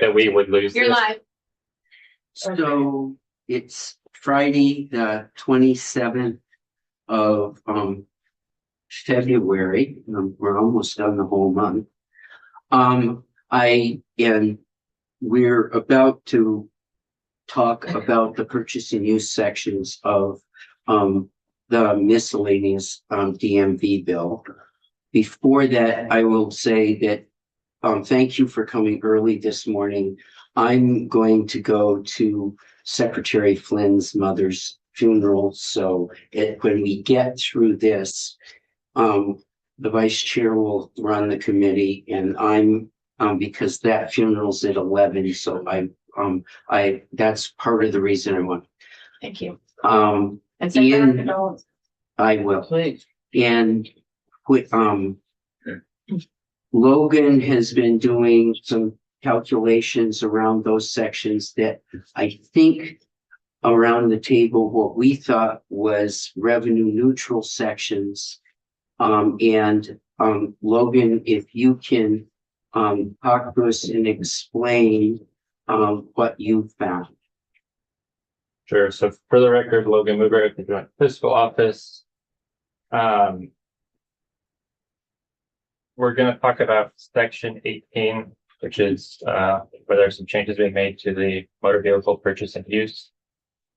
that we would lose. You're this. live. So it's Friday, the 27th of February. We're almost done the whole month. We're about to talk about the purchase and use sections of the miscellaneous DMV bill. Before that, I will say that thank you for coming early this morning. I'm going to go to Secretary Flynn's mother's funeral. So when we get through this, the vice chair will run the committee, and I'm because that funeral's at 11. So that's part of the reason I want. Thank you. And I will. Please. And Logan has been doing some calculations around those sections that I think around the table, what we thought was revenue neutral sections. Logan, if you can talk to us and explain what you found. Sure. So for the record, Logan Mover at the Joint Fiscal Office. We're going to talk about Section 18, which is where there's some changes being made to the motor vehicle purchase and use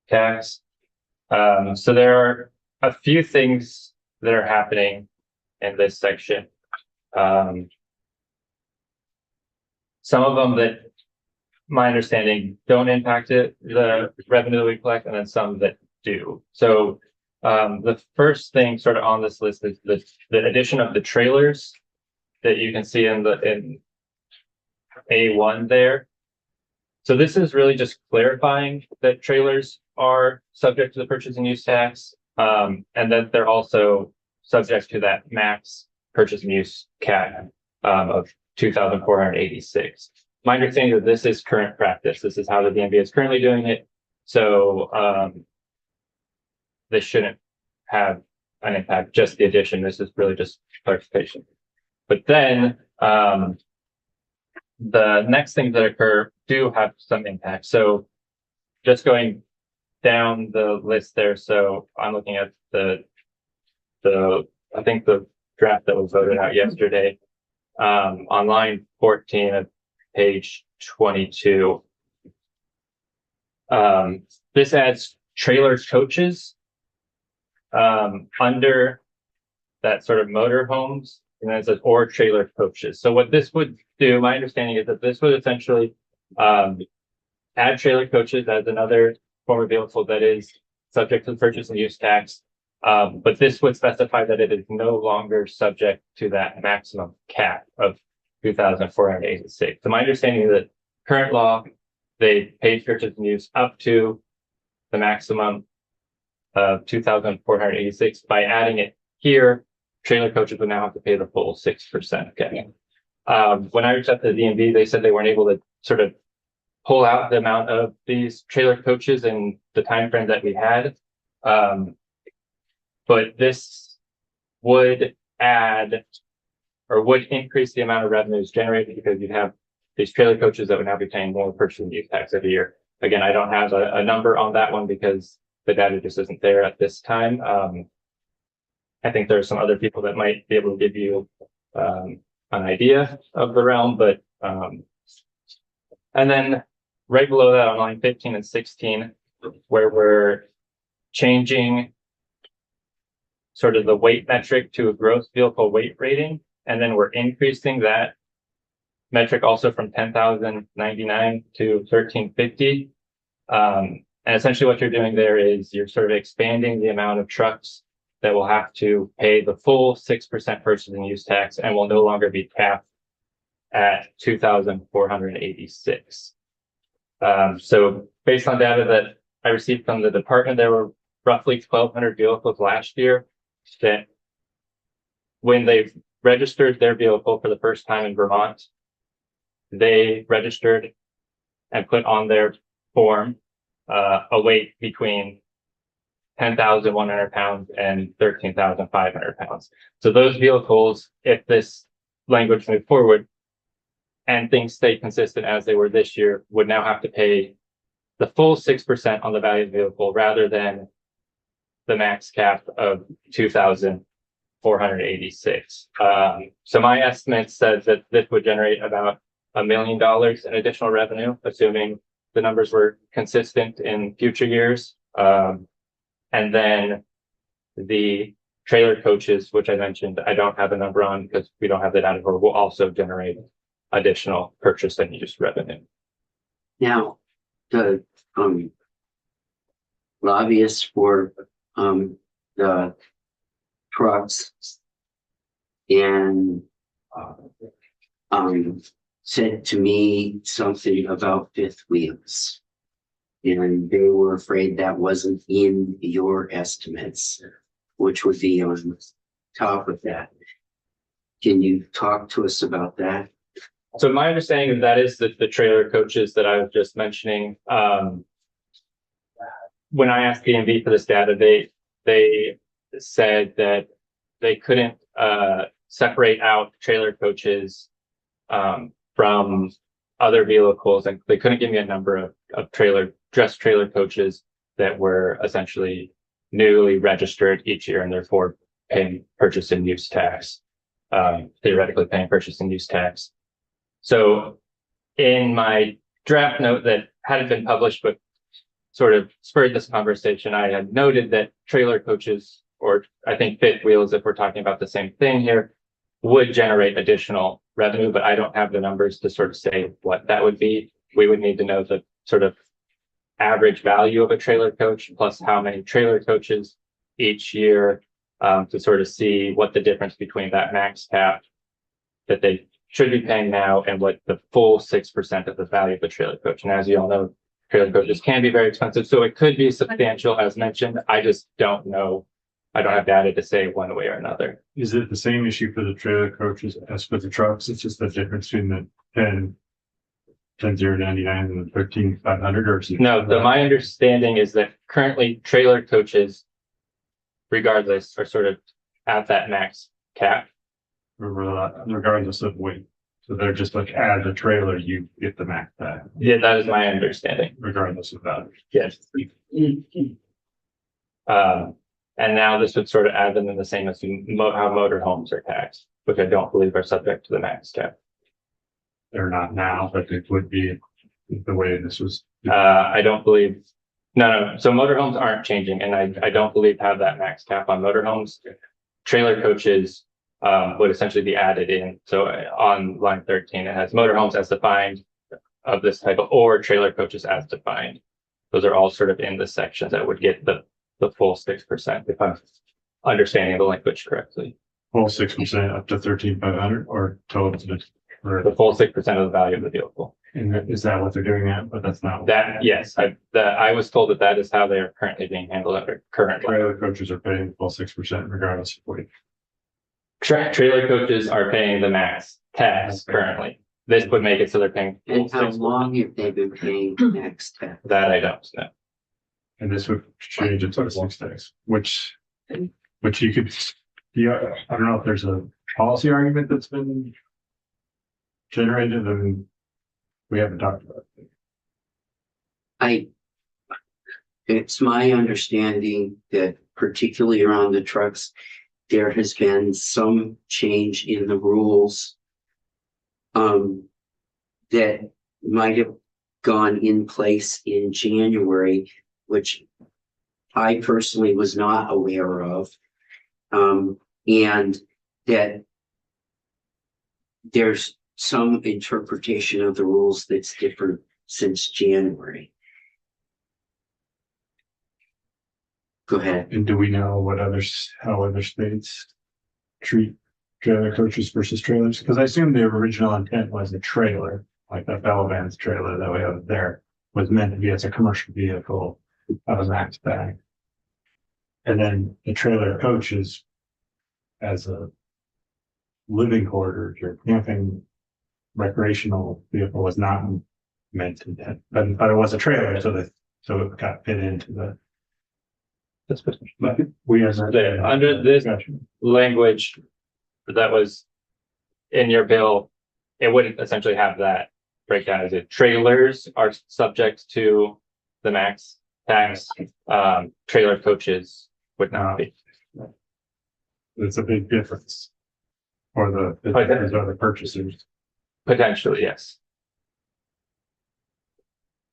tax. So there are a few things that are happening in this section. Some of them that my understanding don't impact the revenue that we collect, and then some that do. So the first thing sort of on this list is the addition of the trailers that you can see in A1 there. So this is really just clarifying that trailers are subject to the purchase and use tax, and that they're also subject to that max purchase and use cap of 2,486. My understanding is that this is current practice. This is how the DMV is currently doing it. So this shouldn't have an impact, just the addition. This is really just clarification. But then the next things that occur do have some impact. So just going down the list there. So I'm looking at I think the draft that was voted out yesterday on line 14 of page 22. This adds trailer coaches under that sort of motor homes, and then it says or trailer coaches. So what this would do, my understanding is that this would essentially add trailer coaches as another form of vehicle that is subject to the purchase and use tax. But this would specify that it is no longer subject to that maximum cap of 2,486. So my understanding is that current law, they pay purchase and use up to the maximum of 2,486. By adding it here, trailer coaches would now have to pay the full 6% cap. When I reached out to the DMV, they said they weren't able to sort of pull out the amount of these trailer coaches in the time frame that we had. But this would add or would increase the amount of revenues generated because you'd have these trailer coaches that would now be paying more purchase and use tax every year. Again, I don't have a number on that one because the data just isn't there at this time. I think there are some other people that might be able to give you an idea of the realm, but and then right below that on line 15 and 16, where we're changing sort of the weight metric to a gross vehicle weight rating, and then we're increasing that metric also from 10,099 to 1,350. And essentially what you're doing there is you're sort of expanding the amount of trucks that will have to pay the full 6% purchase and use tax and will no longer be capped at 2,486. So based on data that I received from the department, there were roughly 1,200 vehicles last year that when they registered their vehicle for the first time in Vermont, they registered and put on their form a weight between 10,100 pounds and 13,500 pounds. So those vehicles, if this language moved forward and things stay consistent as they were this year, would now have to pay the full 6% on the value of the vehicle rather than the max cap of 2,486. So my estimate says that this would generate about $1 million in additional revenue, assuming the numbers were consistent in future years. And then the trailer coaches, which I mentioned, I don't have a number on because we don't have the data for, will also generate additional purchase and use revenue. Now, the lobbyists for the trucks and said to me something about fifth wheels. And they were afraid that wasn't in your estimates, which would be on top of that. Can you talk to us about that? So my understanding of that is that the trailer coaches that I was just mentioning, when I asked DMV for this data, they said that they couldn't separate out trailer coaches from other vehicles, and they couldn't give me a number of trailer coaches that were essentially newly registered each year and therefore paying purchase and use tax, theoretically paying purchase and use tax. So in my draft note that hadn't been published but sort of spurred this conversation, I had noted that trailer coaches, or I think fifth wheels, if we're talking about the same thing here, would generate additional revenue, but I don't have the numbers to sort of say what that would be. We would need to know the sort of average value of a trailer coach plus how many trailer coaches each year to sort of see what the difference between that max cap that they should be paying now and what the full 6% of the value of the trailer coach. And as you all know, trailer coaches can be very expensive, so it could be substantial as mentioned. I just don't know. I don't have data to say one way or another. Is it the same issue for the trailer coaches as for the trucks? It's just the difference between the 10,099 and the 13,500, or is it? No, my understanding is that currently trailer coaches, regardless, are sort of at that max cap. Regardless of weight. So they're just like, add the trailer, you get the max back, Yeah, that is my understanding. regardless of value. Yes. And now this would sort of add them in the same as how motorhomes are taxed, which I don't believe are subject to the max cap. They're not now, but it would be the way this was. I don't believe, no. So motorhomes aren't changing, and I don't believe have that max cap on motorhomes. Trailer coaches would essentially be added in. So on line 13, it has motorhomes as defined of this type, or trailer coaches as defined. Those are all sort of in the sections that would get the full 6%, if I'm understanding the language correctly. Full 6% up to 13,500 or total to The full 6% of the value of the vehicle. and is that what they're doing at? But that's not. That, yes, I was told that is how they are currently being handled under current law. Trailer coaches are paying full 6% regardless of weight. Trailer coaches are paying the max tax currently. This would make it so they're paying. And how long have they been paying next tax? That I don't know. And this would change it to 6 days, which you could, yeah, I don't know if there's a policy argument that's been generated and we haven't talked about it. It's my understanding that particularly around the trucks, there has been some change in the rules that might have gone in place in January, which I personally was not aware of. And that there's some interpretation of the rules that's different since January. Go ahead. And do we know how other states treat trailer coaches versus trailers? Because I assume the original intent was a trailer, like that Bellevans trailer that we have there, was meant to be as a commercial vehicle of a max bag. And then the trailer coaches as a living quarters or camping recreational vehicle was not meant to that, but it was a trailer, so it got fit into the. But we as Under this language that was in your bill it wouldn't essentially have that breakdown. Is it trailers are subject to the max tax, trailer coaches would not be. It's a big difference. For the Okay. those other purchasers. Potentially, yes.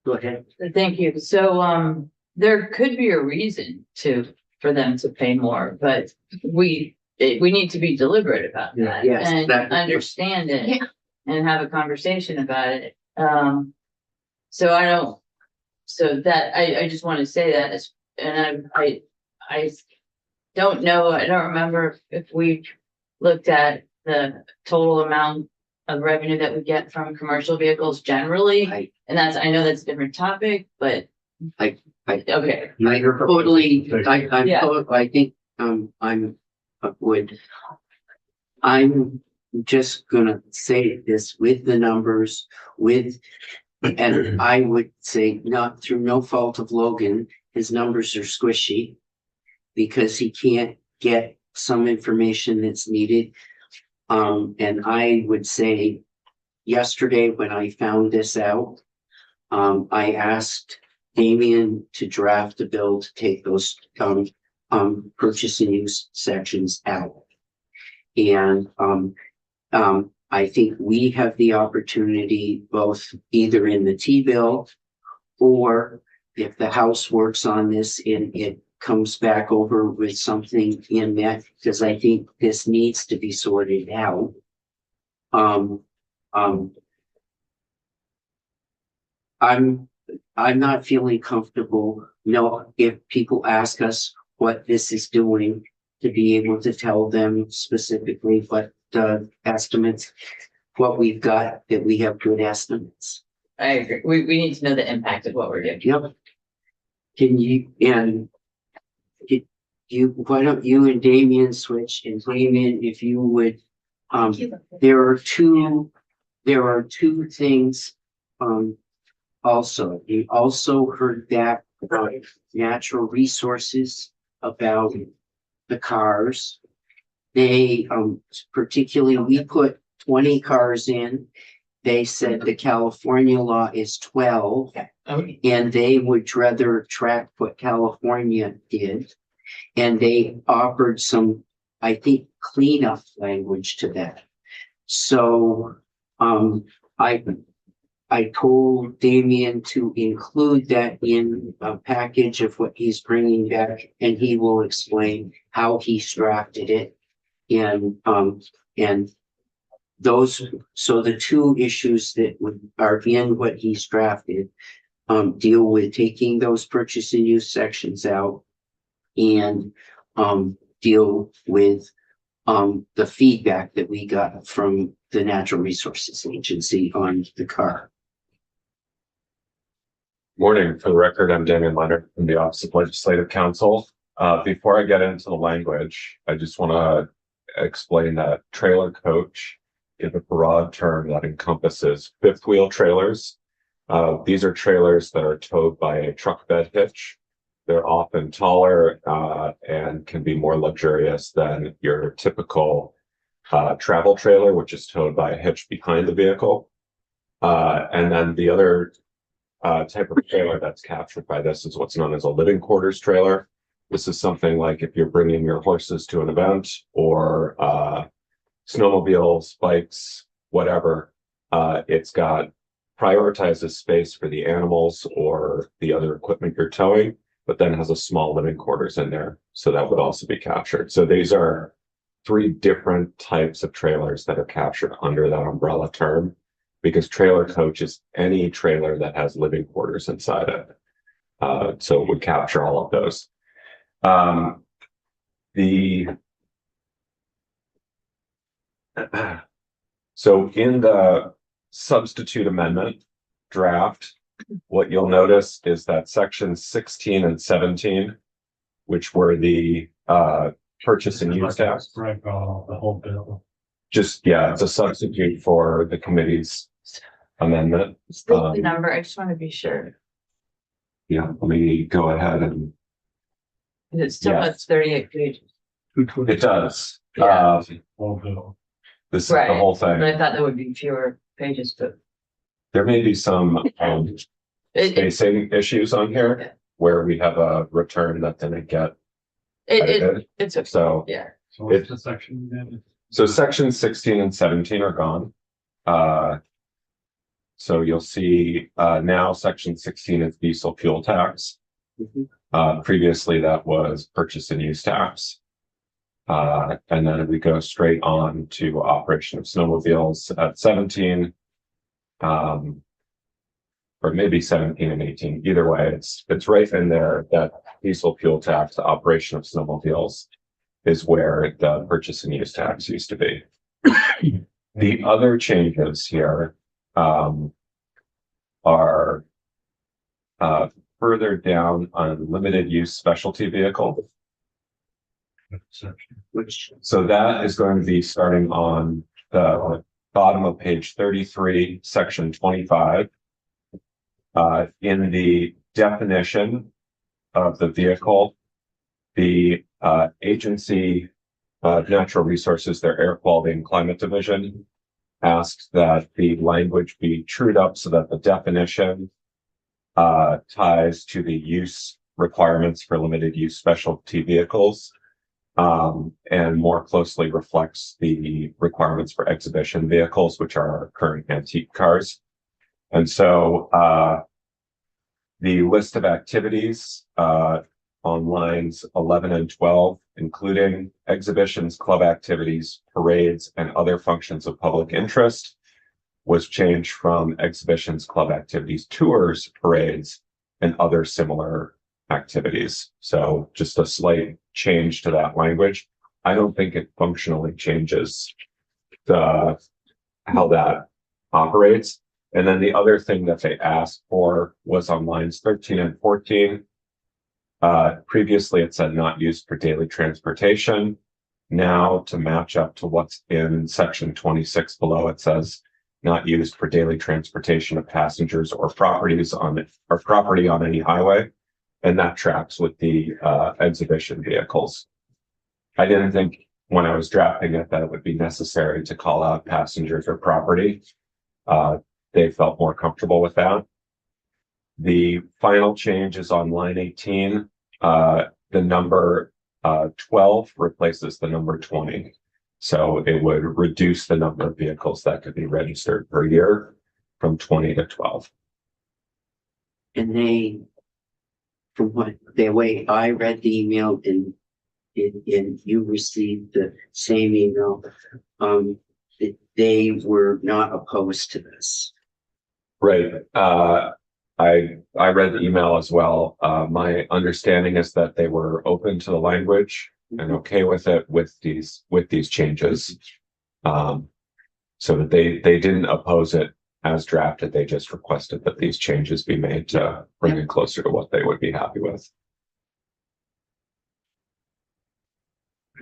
Go ahead. Thank you. So, there could be a reason for them to pay more, but we need to be deliberate about that. Yes, And that- understand it and have a conversation about it. So I just want to say that and I don't know, I don't remember if we've looked at the total amount of revenue that we get from commercial vehicles generally. And I know that's a different topic, but. I- Okay, I totally, Yeah. I think, I'm just gonna say this with the numbers, and I would say not through no fault of Logan, his numbers are squishy. Because he can't get some information that's needed. And I would say yesterday when I found this out, I asked Damien to draft a bill to take those, purchase and use sections out. And, I think we have the opportunity both either in the T-bill or if the House works on this and it comes back over with something in that, because I think this needs to be sorted out. I'm not feeling comfortable, if people ask us what this is doing, to be able to tell them specifically what the estimates, what we've got, that we have good estimates. I agree. We need to know the impact of what we're doing. Yep. Can you, why don't you and Damien switch, and Damien, if you would, there are two things, also, you also heard back about natural resources, about the cars. They, particularly, we put 20 cars in. They said the California law is 12. Okay. And they would rather track what California did. And they offered some, I think, cleanup language to that. So, I told Damien to include that in a package of what he's bringing back, and he will explain how he's drafted it. And those, so the two issues that are in what he's drafted, deal with taking those purchase and use sections out and, deal with, the feedback that we got from the Natural Resources Agency on the car. Morning. For the record, I'm Damian Leonard from the Office of Legislative Counsel. Before I get into the language, I just want to explain that trailer coach is a broad term that encompasses fifth wheel trailers. These are trailers that are towed by a truck bed hitch. They're often taller and can be more luxurious than your typical travel trailer, which is towed by a hitch behind the vehicle. And then the other type of trailer that's captured by this is what's known as a living quarters trailer. This is something like if you're bringing your horses to an event or snowmobiles, bikes, whatever, it's got prioritizes space for the animals or the other equipment you're towing, but then has a small living quarters in there. So that would also be captured. So these are three different types of trailers that are captured under that umbrella term, because trailer coach is any trailer that has living quarters inside it. So it would capture all of those. So in the substitute amendment draft, what you'll notice is that sections 16 and 17, which were the purchase and use tax. Right, the whole bill. Yeah, it's a substitute for the committee's amendment. State the number. I just want to be sure. Yeah, let me go ahead and It still Yes. has 38 pages. it does. Yeah. Whole bill. This is the Right. whole thing. But I thought there would be fewer pages, but There may be some it, spacing issues on here where we have a return that didn't get edited. it's, okay. So, Yeah, So what's the section then? so sections 16 and 17 are gone. So you'll see, now section 16 is diesel fuel tax. Mhm. Previously that was purchase and use tax. And then we go straight on to operation of snowmobiles at 17. Or maybe 17 and 18, either way, it's right in there that diesel fuel tax, the operation of snowmobiles is where the purchase and use tax used to be. The other changes here, are, further down on limited use specialty vehicle. Section. Which, So that is going to be starting on the bottom of page 33, section 25. In the definition of the vehicle, the agency of natural resources, their air quality and climate division asked that the language be trued up so that the definition ties to the use requirements for limited use specialty vehicles, and more closely reflects the requirements for exhibition vehicles, which are our current antique cars. And so the list of activities on lines 11 and 12, including exhibitions, club activities, parades, and other functions of public interest, was changed from exhibitions, club activities, tours, parades, and other similar activities. So just a slight change to that language. I don't think it functionally changes how that operates. And then the other thing that they asked for was on lines 13 and 14. Previously it said not used for daily transportation. Now to match up to what's in section 26 below, it says not used for daily transportation of passengers or property on any highway. And that tracks with the exhibition vehicles. I didn't think when I was drafting it that it would be necessary to call out passengers or property. They felt more comfortable with that. The final change is on line 18. The number 12 replaces the number 20. So it would reduce the number of vehicles that could be registered per year from 20 to 12. and they, from what, the way I read the email and you received the same email, they were not opposed to this. Right. I read the email as well. My understanding is that they were open to the language and okay with it with these changes. So that they didn't oppose it as drafted. They just requested that these changes be made to bring it closer to what they would be happy with.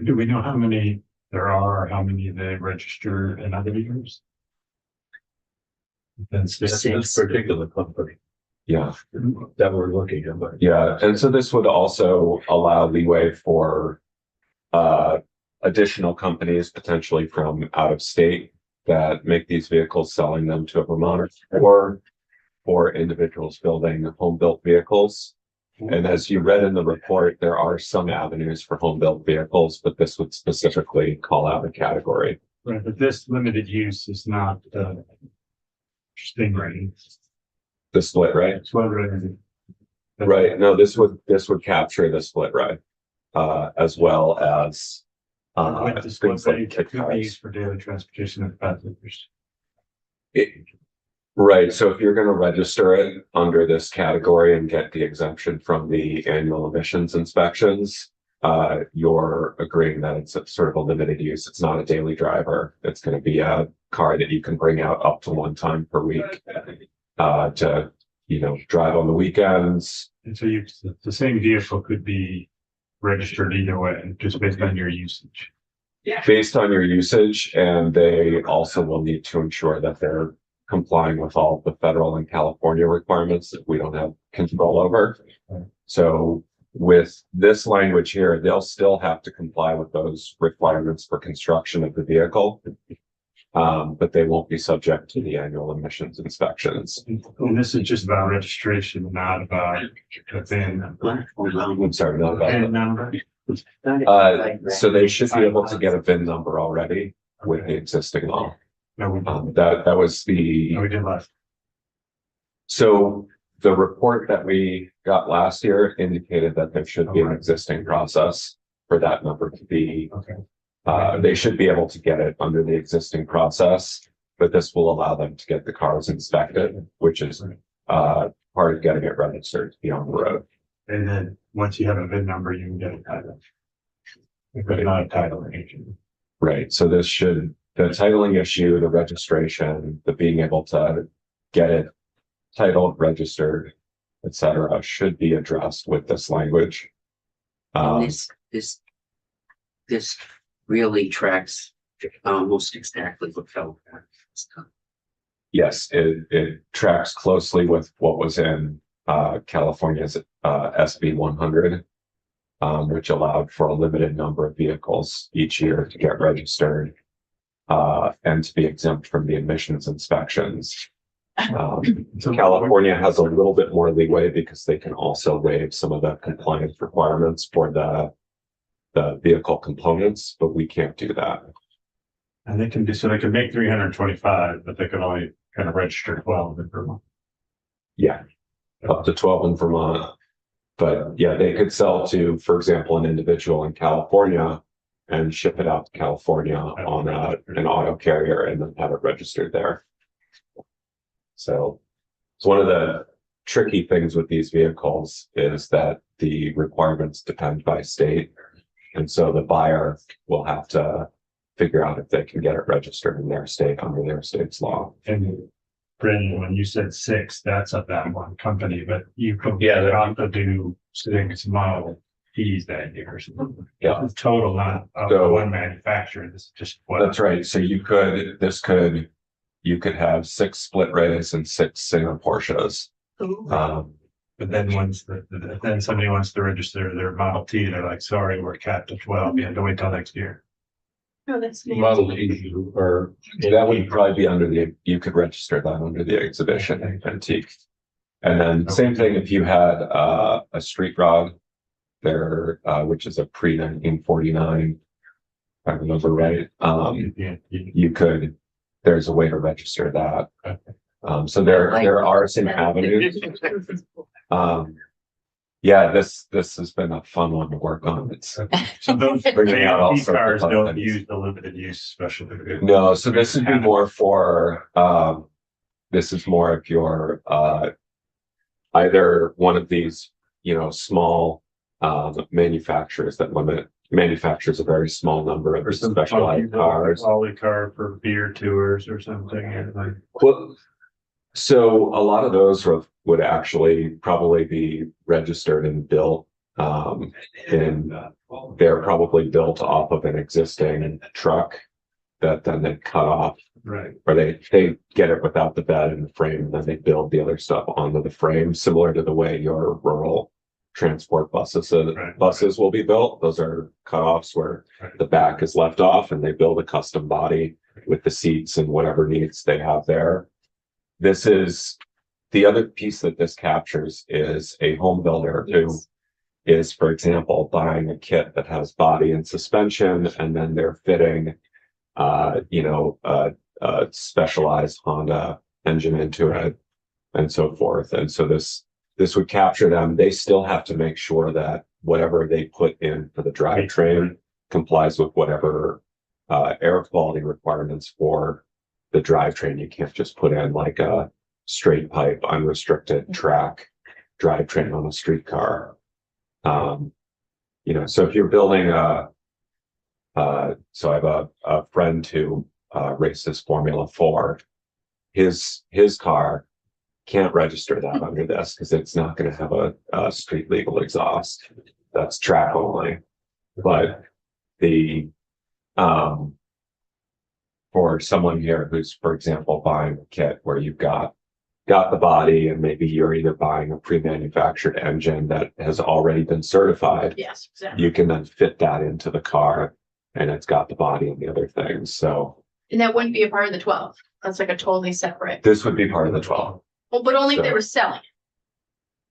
Do we know how many there are, or how many they register in other years? That's Six. particular company Yeah. that we're looking at, but. Yeah. And so this would also allow leeway for additional companies potentially from out of state that make these vehicles, selling them to a Vermonter, or for individuals building home built vehicles. And as you read in the report, there are some avenues for home built vehicles, but this would specifically call out a category. Right, but this limited use is not, Stingray. The split, right? It's what it is. Right. No, this would capture the split, right? As well as Like this things one, like they kit could be cars. used for daily transportation of passengers. Right, so if you're gonna register it under this category and get the exemption from the annual emissions inspections, you're agreeing that it's a sort of a limited use. It's not a daily driver. It's gonna be a car that you can bring out up to one time per week, to, drive on the weekends. And so the same vehicle could be registered either way, just based on your usage. Based on your usage, and they also will need to ensure that they're complying with all the federal and California requirements that we don't have control over. So with this language here, they'll still have to comply with those requirements for construction of the vehicle. But they won't be subject to the annual emissions inspections. And this is just about registration, not about the VIN. I'm sorry, not about VIN that. number. So they should be able to get a VIN number already with the existing law. No, we That was the, no, we did last. so the report that we got last year indicated that there should be an Okay. existing process for that number to be, Okay. they should be able to get it under the existing process, but this will allow them to get the cars inspected, which is, part of getting it registered to be on the road. And then once you have a VIN number, you can get a title. But not a title agent. Right, so this should, the titling issue, the registration, the being able to get it titled, registered, et cetera, should be addressed with this language. And this really tracks almost exactly what fell. Yes, it tracks closely with what was in California's SB 100, which allowed for a limited number of vehicles each year to get registered and to be exempt from the emissions inspections. California has a little bit more leeway because they can also waive some of the compliance requirements for the vehicle components, but we can't do that. And they can do, so they can make 325, but they can only kind of register 12 in Vermont. Yeah, up to 12 in Vermont. But yeah, they could sell to, for example, an individual in California and ship it out to California on an auto carrier and then have it registered there. So it's one of the tricky things with these vehicles is that the requirements depend by state. And so the buyer will have to figure out if they can get it registered in their state under their state's law. And Brendan, when you said 6, that's of that one company, but you could also do 6 Model Ts that year or something. Yeah. It's total, not of So- one manufacturer. This is just what. That's right. So you could have 6 split rays and 6 single Porsches. But then once then somebody wants to register their Model T, they're like, sorry, we're capped at 12. You have to wait till next year. Oh, that's Model T or. That would probably be under you could register that under the exhibition antique. And then same thing if you had a street rod there, which is a pre-1949, if I remember right. You could, there's a way to register that. So there are some avenues. Yeah, this has been a fun one to work on. It's So those Bringing out all AMP sorts of cars fun don't things. use the limited use special. no, so this would be more for this is more if you're either one of these, small manufacturers that manufactures a very small number of specialized cars. Ollie car for beer tours or something. And like, Well, so a lot of those would actually probably be registered and built. And they're probably built off of an existing truck that then they cut off, right. or they get it without the bed and the frame, and then they build the other stuff onto the frame, similar to the way your rural transport buses will be built. Those are cutoffs where the back is left off and they build a custom body with the seats and whatever needs they have there. This is the other piece that this captures is a home builder who is, for example, buying a kit that has body and suspension, and then they're fitting, a specialized Honda engine into it and so forth. And so this would capture them. They still have to make sure that whatever they put in for the drivetrain complies with whatever air quality requirements for the drivetrain. You can't just put in like a straight pipe, unrestricted track drivetrain on a streetcar. So if you're building so I have a friend who races Formula 4. His car can't register that under this because it's not going to have a street legal exhaust. That's track only. But for someone here who's, for example, buying a kit where you've got the body and maybe you're either buying a pre-manufactured engine that has already been certified, Yes, exactly. you can then fit that into the car and it's got the body and the other things. So And that wouldn't be a part of the 12. That's like a totally separate, This would be part of the 12. well, but only if they So- were selling.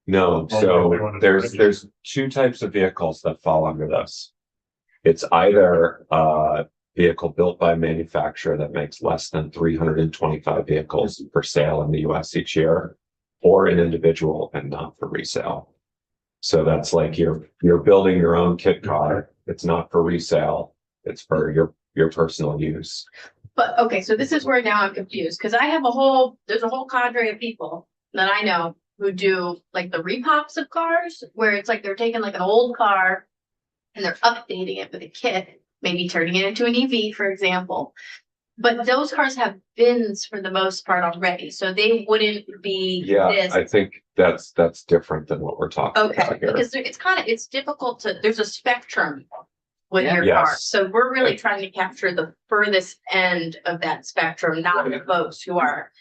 No, Well, they so wanted to there's register. two types of vehicles that fall under this. It's either a vehicle built by a manufacturer that makes less than 325 vehicles for sale in the US each year, or an individual and not for resale. So that's like you're building your own kit car. It's not for resale. It's for your personal use. But okay, so this is where now I'm confused, because there's a whole cadre of people that I know who do like the repops of cars, where it's like they're taking like an old car and they're updating it with a kit, maybe turning it into an EV, for example. But those cars have bins for the most part already, so they wouldn't be Yeah, this. I think that's different than what we're talking Okay, about here. because it's difficult there's a spectrum with your Yes. car. So we're really trying to capture the furthest end of that spectrum, not the folks who are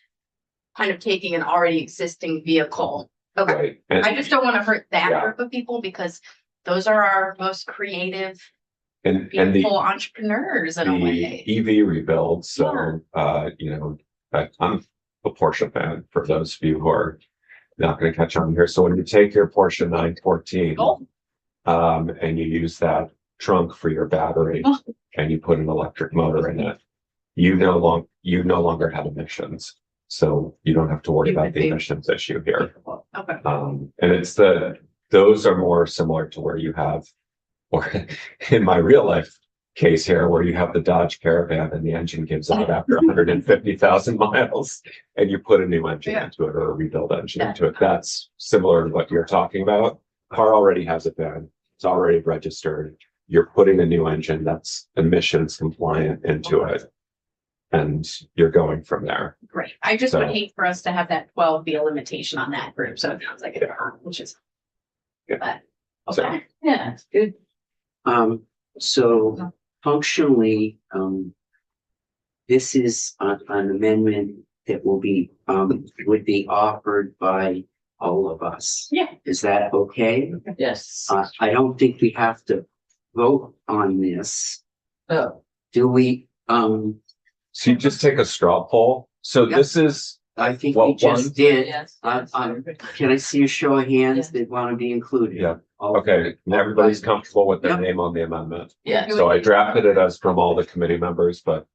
kind of taking an already existing vehicle. Okay, Right. And- I just don't want to hurt that Yeah. group of people because those are our most creative, And the beautiful entrepreneurs in a way. EV rebuild, so, I'm a Porsche fan, for those of you who are not gonna catch on here. So when you take your Porsche 914, Oh. and you use that trunk for your battery, Oh. and you put an electric motor in it, you no longer have emissions. So you don't have to worry You about would the be- emissions issue here. Okay, And those are more similar to where you have, or in my real life case here, where you have the Dodge Caravan and the engine gives out after 150,000 miles and you put a new engine Yeah. into it or a rebuild engine into it. That's similar to what you're talking about. Car already has a VIN. It's already registered. You're putting a new engine that's emissions compliant into it. And you're going from there. great. I just would So- hate for us to have that 12 be a limitation on that group. So it sounds like it's which is. Yeah. But, So- okay. Yeah, it's good. So functionally, this is an amendment that would be offered by all of us. Yeah. Is that okay? Yes. I don't think we have to vote on this. Oh, Do we? So you just take a straw poll. So Yeah. this is, I think Well, we just one- did. yes. Can I see a show of hands Yeah. that want to be included? Yeah. All- okay, everybody's comfortable with their Yep. name on the amendment. Yeah. So I drafted it as from all the committee members, but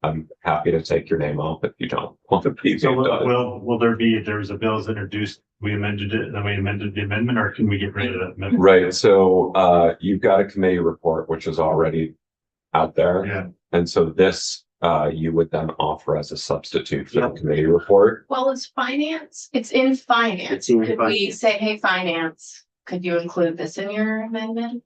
I'm happy to take your name off if you don't want to be. So named on it. will there be, if there was a bill is introduced, we amended it, then we amended the amendment, or can we get rid of that amendment? Right, so you've got a committee report, which is already out there. Yeah, And so this, you would then offer as a substitute for the Yep. committee report. Well, it's finance. It's in finance. It's in Could we finance. say, hey, finance, could you include this in your amendment?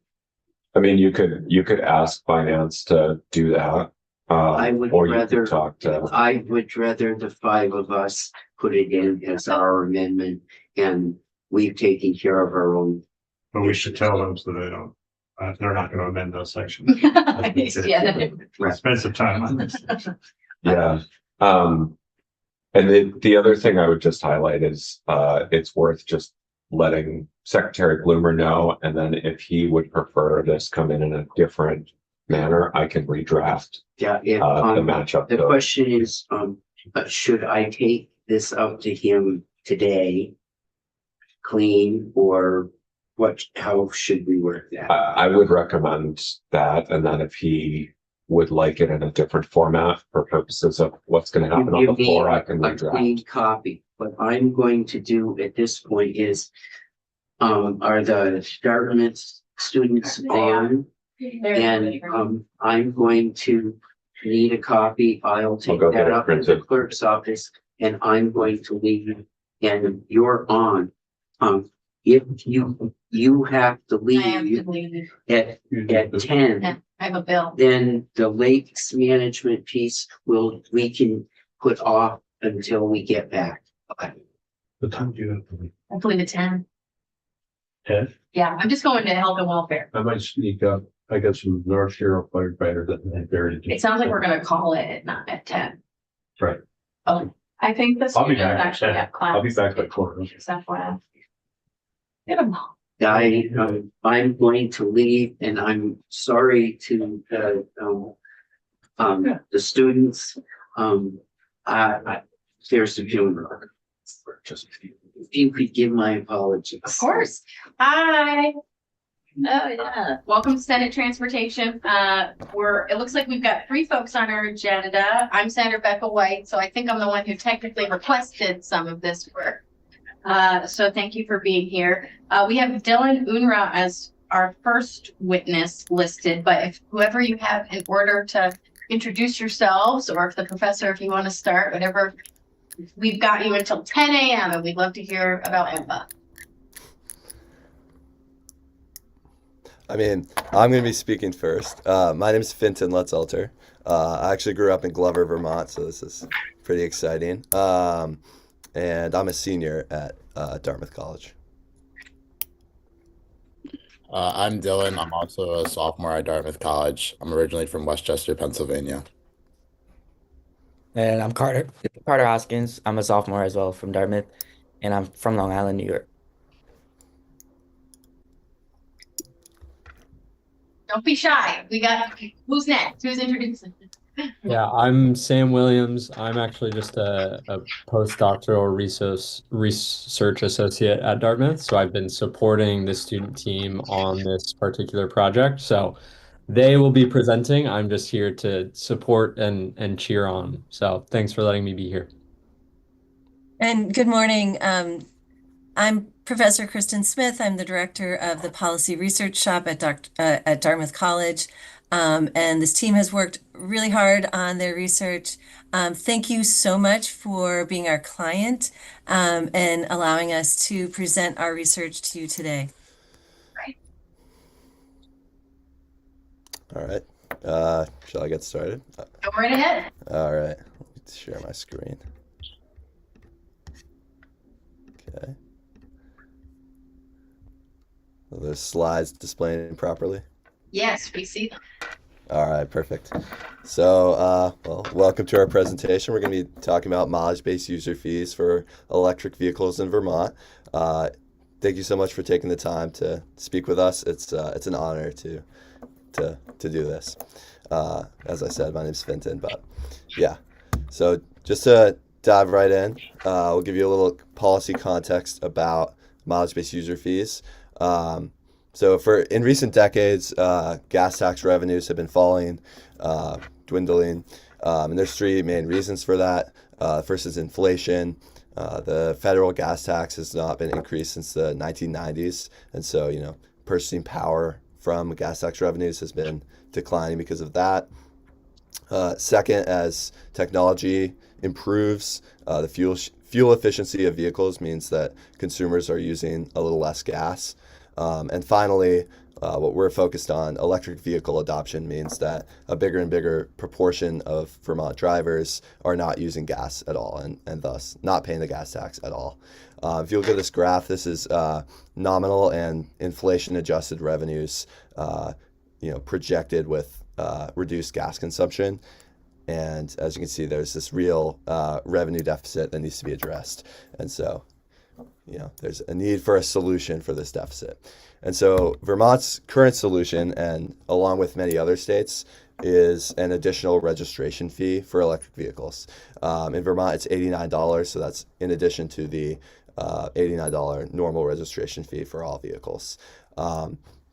I mean, you could ask finance to do that. I would Or you rather- could talk to, I would rather the five of us put it in as our amendment, and we've taken care of our own. but we should tell them so they don't, they're not gonna amend those sections. Yeah. Expensive time on this. yeah. And the other thing I would just highlight is, it's worth just letting Secretary Bloomer know, and then if he would prefer this come in a different manner, I can redraft, Yeah, if, the matchup. the to it. question is, should I take this up to him today? Clean, or how should we work that? I would recommend that, and then if he would like it in a different format for purposes of what's gonna happen on You the need floor, I can A redraft. clean copy. What I'm going to do at this point is, are the Dartmouth students They are. on? And, I'm going to need a copy. I'll take go get that it up in the printed. clerk's office, and I'm going to leave, and you're on. If you have to I have to leave leave. at 10, Yeah, I have a bill. then the lakes management piece we can put off until we get back. Okay. The time do you have to leave? I believe it's 10. 10? Yeah, I'm just going to health and welfare. I might sneak up. I got some North Shore firefighters that they buried. It sounds like we're gonna call it not at 10. Right. Oh, I think this I'll be student back. actually have class. I'll be back by quarter. Just FYI. I'm going to leave, and I'm sorry to, the students. There's the funeral. If you could give my apologies. Of course. Hi, Oh, yeah. welcome to Senate Transportation. It looks like we've got 3 folks on our agenda. I'm Senator Becca White, so I think I'm the one who technically requested some of this work. So thank you for being here. We have Dylan Unruh as our first witness listed, but if whoever you have in order to introduce yourselves, or if the professor, if you want to start, whatever. We've got you until 10 a.m. and we'd love to hear about EMPA. I mean, I'm going to be speaking first. My name is Finton Lutzelter. I actually grew up in Glover, Vermont, so this is pretty exciting. And I'm a senior at Dartmouth College. I'm Dylan. I'm also a sophomore at Dartmouth College. I'm originally from Westchester, Pennsylvania. And I'm Carter Hoskins. I'm a sophomore as well from Dartmouth, and I'm from Long Island, New York. Don't be shy. Who's next? Who's introducing? Yeah, I'm Sam Williams. I'm actually just a postdoctoral research associate at Dartmouth. So I've been supporting the student team on this particular project. So they will be presenting. I'm just here to support and cheer on. So thanks for letting me be here. And good morning. I'm Professor Kristen Smith. I'm the director of the Policy Research Shop at Dartmouth College. And this team has worked really hard on their research. Thank you so much for being our client and allowing us to present our research to you today. All right. Shall I get started? Go right ahead. All right. Let's share my screen. Okay. Are those slides displaying properly? Yes, we see them. All right, perfect. So, well, welcome to our presentation. We're going to be talking about mileage-based user fees for electric vehicles in Vermont. Thank you so much for taking the time to speak with us. It's an honor to do this. As I said, my name's Finton, but yeah. So just to dive right in, we'll give you a little policy context about mileage-based user fees. So in recent decades, gas tax revenues have been falling, dwindling, and there's 3 main reasons for that. First is inflation. The federal gas tax has not been increased since the 1990s, and so purchasing power from gas tax revenues has been declining because of that. Second, as technology improves, the fuel efficiency of vehicles means that consumers are using a little less gas. And finally, what we're focused on, electric vehicle adoption, means that a bigger and bigger proportion of Vermont drivers are not using gas at all and thus not paying the gas tax at all. If you look at this graph, this is nominal and inflation adjusted revenues, projected with reduced gas consumption. And as you can see, there's this real revenue deficit that needs to be addressed. And so there's a need for a solution for this deficit. And so Vermont's current solution, and along with many other states, is an additional registration fee for electric vehicles. In Vermont, it's $89, so that's in addition to the $89 normal registration fee for all vehicles.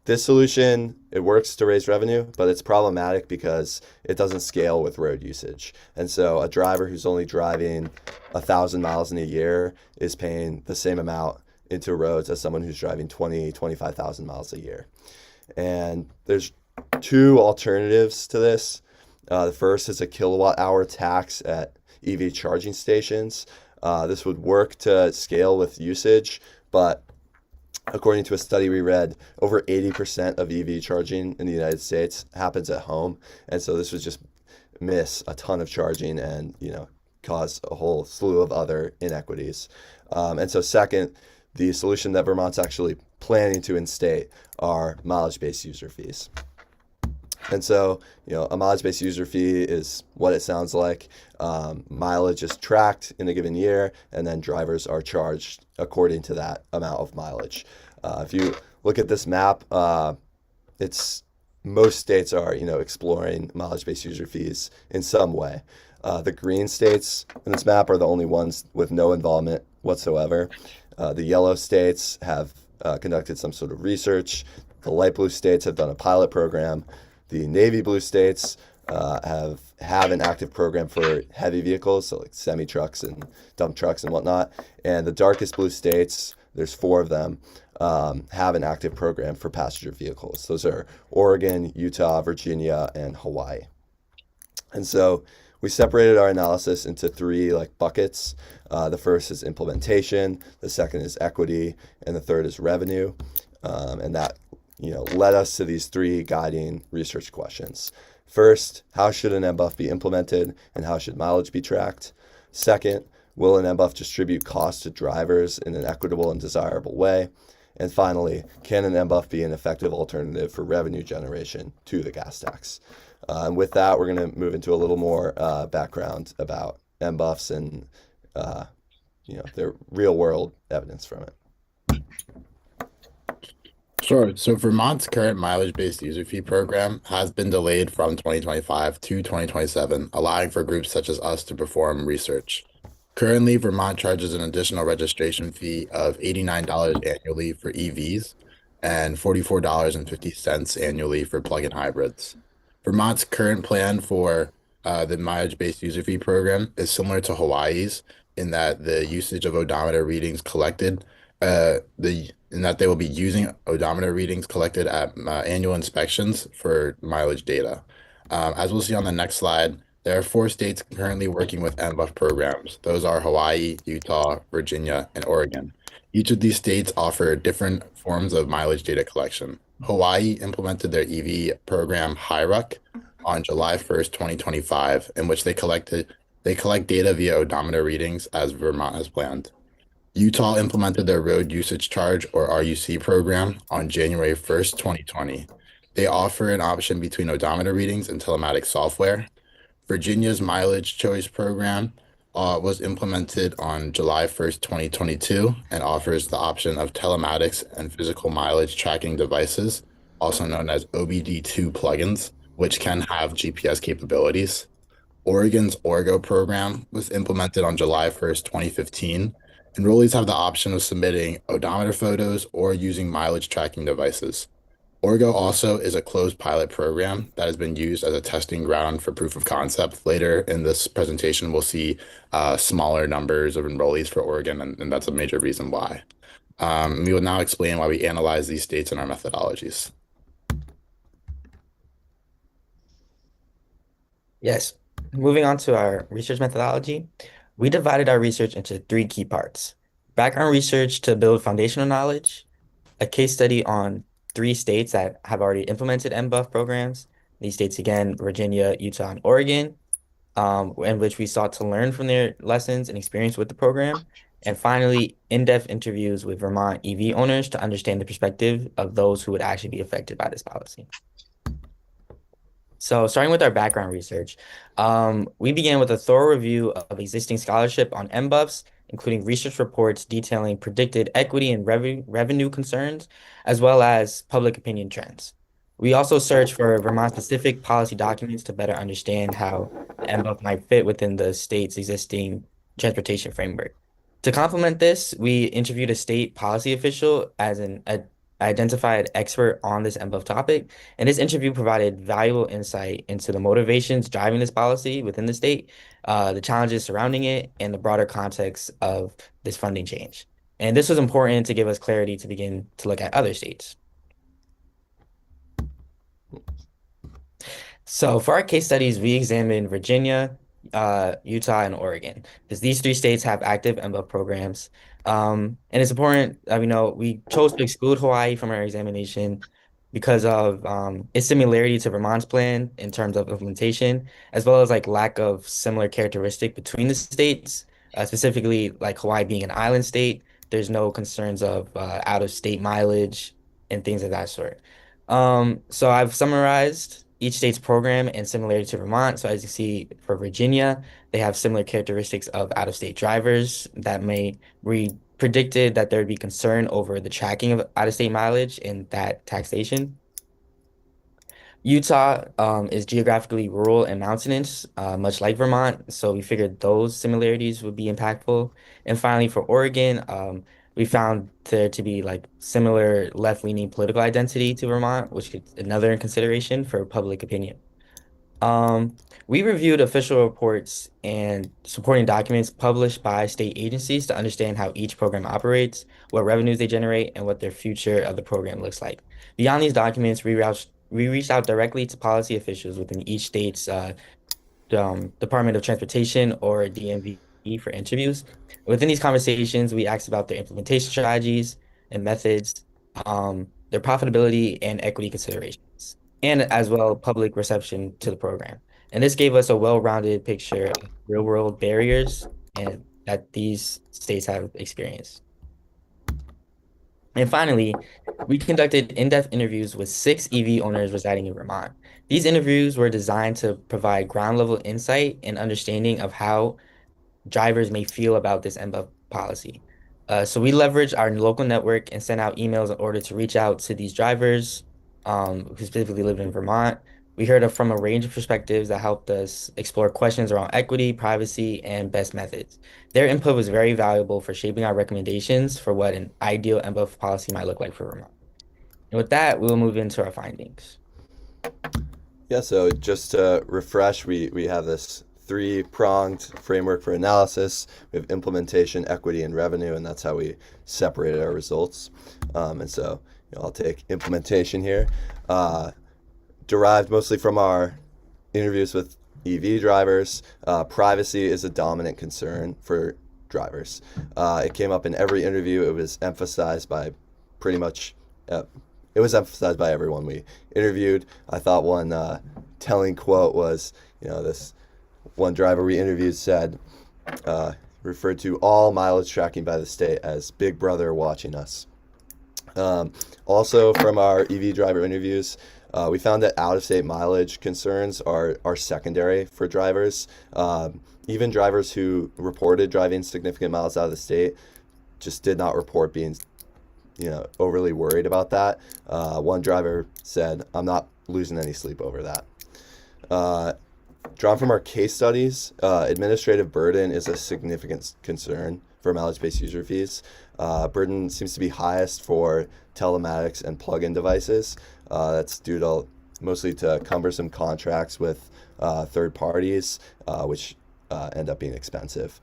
This solution, it works to raise revenue, but it's problematic because it doesn't scale with road usage. And so a driver who's only driving 1,000 miles in a year is paying the same amount into roads as someone who's driving 25,000 miles a year. And there's 2 alternatives to this. The first is a kilowatt hour tax at EV charging stations. This would work to scale with usage, but according to a study we read, over 80% of EV charging in the United States happens at home. And so this would just miss a ton of charging and, cause a whole slew of other inequities. And so second, the solution that Vermont's actually planning to instate are mileage-based user fees. And so, a mileage-based user fee is what it sounds like. Mileage is tracked in a given year, and then drivers are charged according to that amount of mileage. If you look at this map, it's most states are, exploring mileage-based user fees in some way. The green states in this map are the only ones with no involvement whatsoever. The yellow states have conducted some sort of research. The light blue states have done a pilot program. The navy blue states have an active program for heavy vehicles, so like semi trucks and dump trucks and whatnot. And the darkest blue states, there's 4 of them, have an active program for passenger vehicles. Those are Oregon, Utah, Virginia, and Hawaii. And so we separated our analysis into 3 buckets. The first is implementation, the second is equity, and the third is revenue. And that led us to these 3 guiding research questions. First, how should an MBUF be implemented and how should mileage be tracked? Second, will an MBUF distribute costs to drivers in an equitable and desirable way? And finally, can an MBUF be an effective alternative for revenue generation to the gas tax? And with that, we're going to move into a little more background about MBUFs and their real world evidence from it. Sure. So Vermont's current mileage-based user fee program has been delayed from 2025 to 2027, allowing for groups such as us to perform research. Currently, Vermont charges an additional registration fee of $89 annually for EVs and $44.50 annually for plug-in hybrids. Vermont's current plan for the mileage-based user fee program is similar to Hawaii's in that the usage of odometer readings collected in that they will be using odometer readings collected at annual inspections for mileage data. As we'll see on the next slide, there are 4 states currently working with MBUF programs. Those are Hawaii, Utah, Virginia, and Oregon. Each of these states offer different forms of mileage data collection. Hawaii implemented their EV program HIRUC on July 1st, 2025, in which they collect data via odometer readings as Vermont has planned. Utah implemented their road usage charge or RUC program on January 1st, 2020. They offer an option between odometer readings and telematics software. Virginia's mileage choice program was implemented on July 1st, 2022, and offers the option of telematics and physical mileage tracking devices, also known as OBD2 plugins, which can have GPS capabilities. Oregon's Orgo program was implemented on July 1st, 2015. Enrollees have the option of submitting odometer photos or using mileage tracking devices. Orgo also is a closed pilot program that has been used as a testing ground for proof of concept. Later in this presentation, we'll see smaller numbers of enrollees for Oregon, and that's a major reason why. We will now explain why we analyze these states and our methodologies. Yes. Moving on to our research methodology, we divided our research into 3 key parts: background research to build foundational knowledge, a case study on 3 states that have already implemented MBUF programs. These states, again, Virginia, Utah, and Oregon, in which we sought to learn from their lessons and experience with the program. And finally, in-depth interviews with Vermont EV owners to understand the perspective of those who would actually be affected by this policy. So starting with our background research, we began with a thorough review of existing scholarship on MBUFs, including research reports detailing predicted equity and revenue concerns, as well as public opinion trends. We also searched for Vermont-specific policy documents to better understand how MBUF might fit within the state's existing transportation framework. To complement this, we interviewed a state policy official as an identified expert on this MBUF topic, and this interview provided valuable insight into the motivations driving this policy within the state, the challenges surrounding it, and the broader context of this funding change. And this was important to give us clarity to begin to look at other states. So for our case studies, we examined Virginia, Utah, and Oregon, because these 3 states have active MBUF programs. And it's important, we chose to exclude Hawaii from our examination because of its similarity to Vermont's plan in terms of implementation, as well as lack of similar characteristic between the states, specifically Hawaii being an island state. There's no concerns of out-of-state mileage and things of that sort. So I've summarized each state's program and similarity to Vermont. So as you see for Virginia, they have similar characteristics of out-of-state drivers that we predicted that there would be concern over the tracking of out-of-state mileage and that taxation. Utah is geographically rural and mountainous, much like Vermont, so we figured those similarities would be impactful. And finally, for Oregon, we found there to be like similar left-leaning political identity to Vermont, which is another consideration for public opinion. Um, we reviewed official reports and supporting documents published by state agencies to understand how each program operates, what revenues they generate, and what their future of the program looks like. Beyond these documents, we reached out directly to policy officials within each state's Department of Transportation or DMV for interviews. Within these conversations, we asked about their implementation strategies and methods, their profitability and equity considerations, and as well public reception to the program. And this gave us a well-rounded picture of real-world barriers and that these states have experienced. And finally, we conducted in-depth interviews with 6 EV owners residing in Vermont. These interviews were designed to provide ground-level insight and understanding of how drivers may feel about this NBUF policy. So we leveraged our local network and sent out emails in order to reach out to these drivers who specifically live in Vermont. We heard from a range of perspectives that helped us explore questions around equity, privacy, and best methods. Their input was very valuable for shaping our recommendations for what an ideal NBUF policy might look like for Vermont. And with that, we'll move into our findings. Yeah, so just to refresh, we have this 3-pronged framework for analysis. We have implementation, equity, and revenue, and that's how we separated our results. And so I'll take implementation here. Derived mostly from our interviews with EV drivers, privacy is a dominant concern for drivers. It came up in every interview. It was emphasized by pretty much, it was emphasized by everyone we interviewed. I thought one telling quote was, this one driver we interviewed said, referred to all mileage tracking by the state as Big Brother watching us. Also from our EV driver interviews, we found that out-of-state mileage concerns are secondary for drivers. Even drivers who reported driving significant miles out of the state just did not report being, overly worried about that. One driver said, "I'm not losing any sleep over that." Drawn from our case studies, administrative burden is a significant concern for mileage-based user fees. Burden seems to be highest for telematics and plug-in devices. That's due mostly to cumbersome contracts with third parties, which end up being expensive.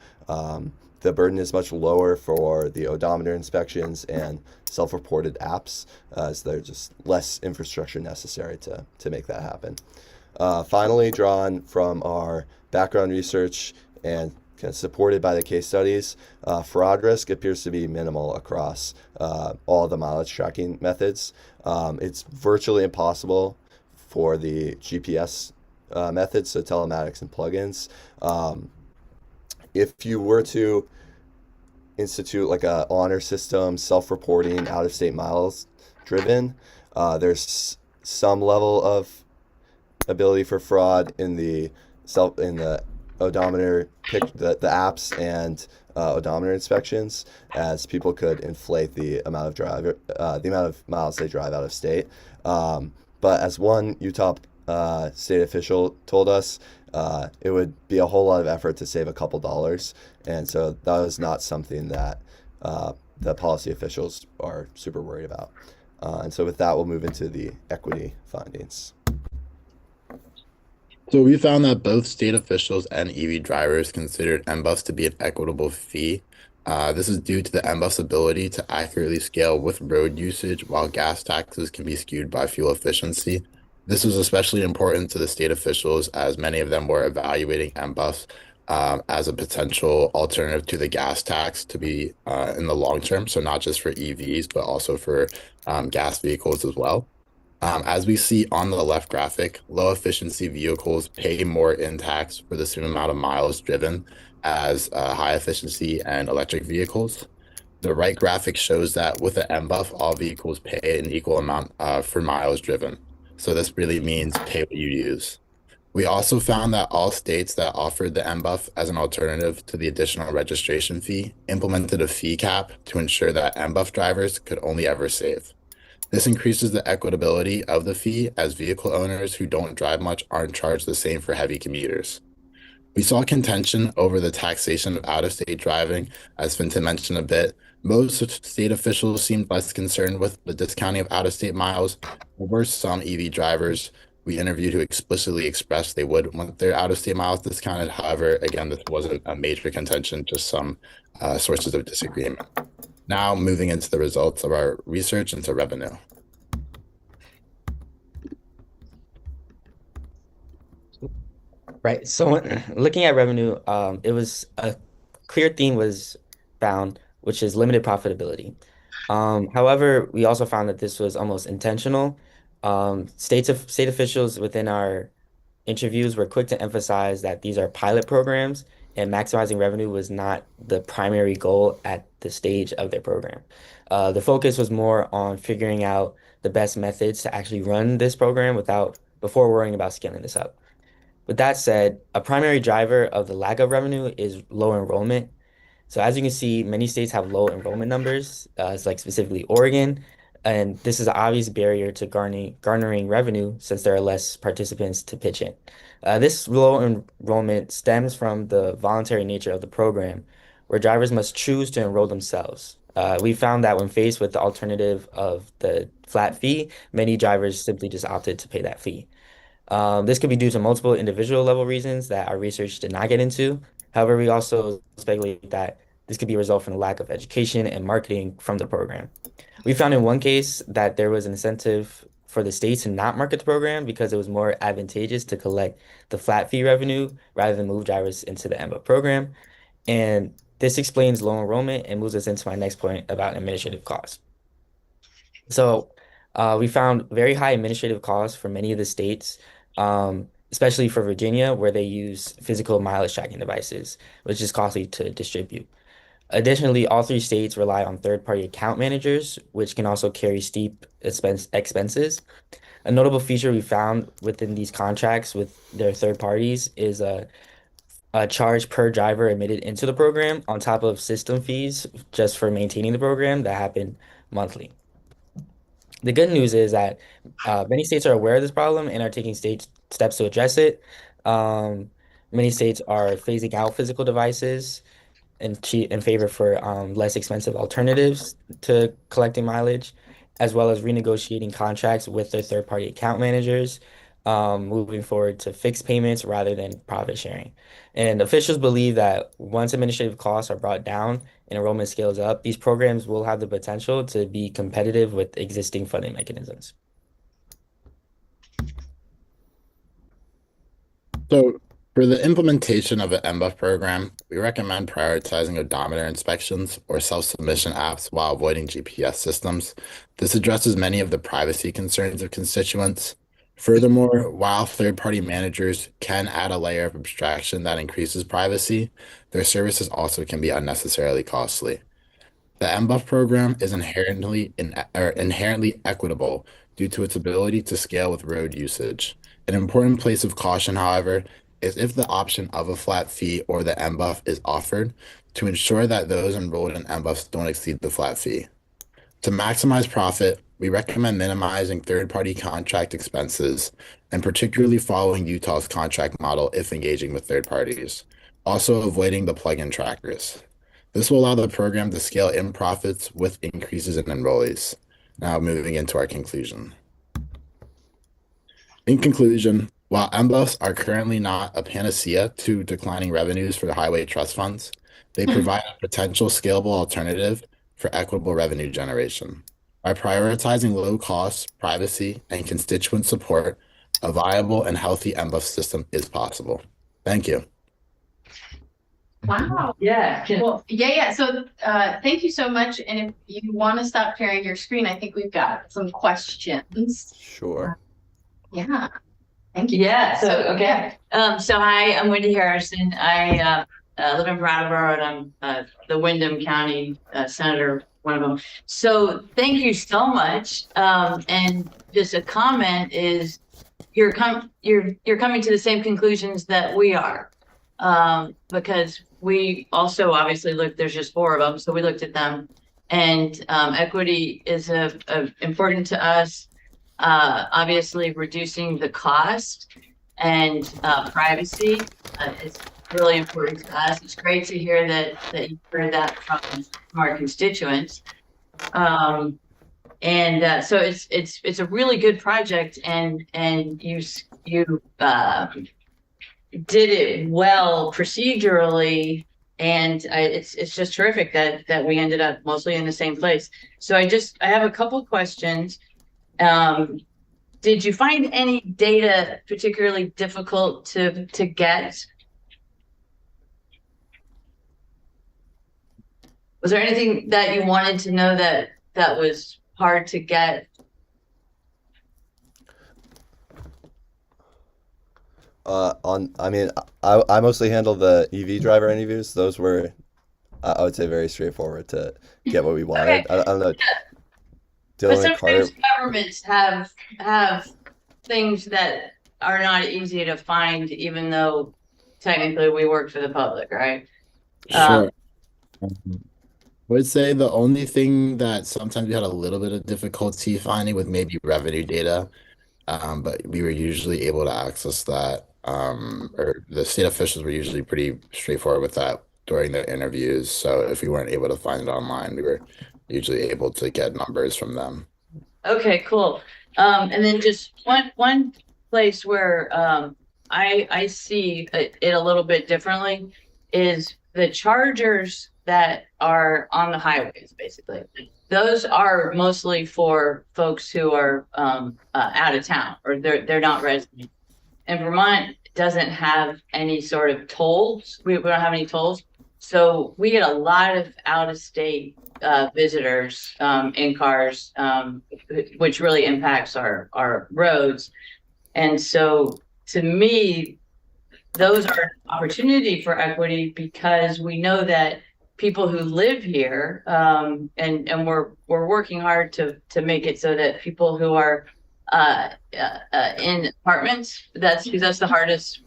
The burden is much lower for the odometer inspections and self-reported apps, as there's just less infrastructure necessary to make that happen. Finally, drawn from our background research and kind of supported by the case studies, fraud risk appears to be minimal across all the mileage tracking methods. It's virtually impossible for the GPS methods, so telematics and plugins. If you were to institute like a honor system, self-reporting out-of-state miles driven, there's some level of ability for fraud in the odometer the apps and odometer inspections, as people could inflate the amount of miles they drive out of state. But as one Utah state official told us, it would be a whole lot of effort to save a couple dollars, and so that was not something that the policy officials are super worried about. And so with that, we'll move into the equity findings. So we found that both state officials and EV drivers considered NBUS to be an equitable fee. This is due to the NBUS ability to accurately scale with road usage, while gas taxes can be skewed by fuel efficiency. This was especially important to the state officials, as many of them were evaluating NBUS as a potential alternative to the gas tax to be in the long term. So not just for EVs, but also for gas vehicles as well. As we see on the left graphic, low efficiency vehicles pay more in tax for the same amount of miles driven as high efficiency and electric vehicles. The right graphic shows that with the NBUF, all vehicles pay an equal amount for miles driven. So this really means pay what you use. We also found that all states that offered the NBUF as an alternative to the additional registration fee implemented a fee cap to ensure that NBUF drivers could only ever save. This increases the equitability of the fee as vehicle owners who don't drive much aren't charged the same for heavy commuters. We saw contention over the taxation of out-of-state driving, as Fintan mentioned a bit. Most state officials seemed less concerned with the discounting of out-of-state miles. There were some EV drivers we interviewed who explicitly expressed they would want their out-of-state miles discounted. However, again, this wasn't a major contention, just some sources of disagreement. Now moving into the results of our research into revenue. Right. So looking at revenue, it was a clear theme was found, which is limited profitability. However, we also found that this was almost intentional. State officials within our interviews were quick to emphasize that these are pilot programs and maximizing revenue was not the primary goal at the stage of their program. The focus was more on figuring out the best methods to actually run this program before worrying about scaling this up. With that said, a primary driver of the lack of revenue is low enrollment. So as you can see, many states have low enrollment numbers. It's like specifically Oregon, and this is an obvious barrier to garnering revenue since there are less participants to pitch in. This low enrollment stems from the voluntary nature of the program, where drivers must choose to enroll themselves. We found that when faced with the alternative of the flat fee, many drivers simply just opted to pay that fee. This could be due to multiple individual level reasons that our research did not get into. However, we also speculate that this could be a result from the lack of education and marketing from the program. We found in one case that there was an incentive for the state to not market the program because it was more advantageous to collect the flat fee revenue rather than move drivers into the MBUP program. And this explains low enrollment and moves us into my next point about administrative costs. So we found very high administrative costs for many of the states, especially for Virginia, where they use physical mileage tracking devices, which is costly to distribute. Additionally, all three states rely on third-party account managers, which can also carry steep expenses. A notable feature we found within these contracts with their third parties is a charge per driver admitted into the program on top of system fees just for maintaining the program that happen monthly. The good news is that many states are aware of this problem and are taking steps to address it. Many states are phasing out physical devices in favor for less expensive alternatives to collecting mileage, as well as renegotiating contracts with their third-party account managers, moving forward to fixed payments rather than profit sharing. And officials believe that once administrative costs are brought down and enrollment scales up, these programs will have the potential to be competitive with existing funding mechanisms. So for the implementation of an MBUF program, we recommend prioritizing odometer inspections or self-submission apps while avoiding GPS systems. This addresses many of the privacy concerns of constituents. Furthermore, while third-party managers can add a layer of abstraction that increases privacy, their services also can be unnecessarily costly. The MBUF program is inherently equitable due to its ability to scale with road usage. An important place of caution, however, is if the option of a flat fee or the MBUF is offered to ensure that those enrolled in MBUFs don't exceed the flat fee. To maximize profit, we recommend minimizing third-party contract expenses and particularly following Utah's contract model if engaging with third parties. Also avoiding the plug-in trackers. This will allow the program to scale in profits with increases in enrollees. Now moving into our conclusion. In conclusion, while MBUFs are currently not a panacea to declining revenues for the highway trust funds, they provide a potential scalable alternative for equitable revenue generation. By prioritizing low cost, privacy, and constituent support, a viable and healthy MBUF system is possible. Thank you. Wow. Yeah. Well, yeah. So, thank you so much. And if you want to stop sharing your screen, I think we've got some questions. Sure. Yeah. Thank you. Yeah, so, okay. So hi, I'm Wendy Harrison. I live in Brattleboro and I'm the Windham County Senator, one of them. So thank you so much. And just a comment is you're coming to the same conclusions that we are. Because we also obviously there's just 4 of them. So we looked at them And equity is important to us. Obviously, reducing the cost and privacy is really important to us. It's great to hear that you heard that from our constituents. So it's a really good project, and you did it well procedurally, and it's just terrific that we ended up mostly in the same place. So I have a couple questions. Did you find any data particularly difficult to get? Was there anything that you wanted to know that was hard to get? I mostly handled the EV driver interviews. Those were, I would say, very straightforward to get what we wanted. Okay. I don't know. But Dylan and Carter, sometimes governments have things that are not easy to find, even though technically we work for the public, right? Sure. I would say the only thing that sometimes we had a little bit of difficulty finding with maybe revenue data, but we were usually able to access that, or the state officials were usually pretty straightforward with that during the interviews. So if we weren't able to find it online, we were usually able to get numbers from them. Okay, cool. And then just one place where I see it a little bit differently is the chargers that are on the highways, basically. Those are mostly for folks who are out of town, or they're not residents. And Vermont doesn't have any sort of tolls. We don't have any tolls. So we get a lot of out-of-state visitors in cars, which really impacts our roads. And so to me, those are an opportunity for equity, because we know that people who live here, and we're working hard to make it so that people who are in apartments, that's the hardest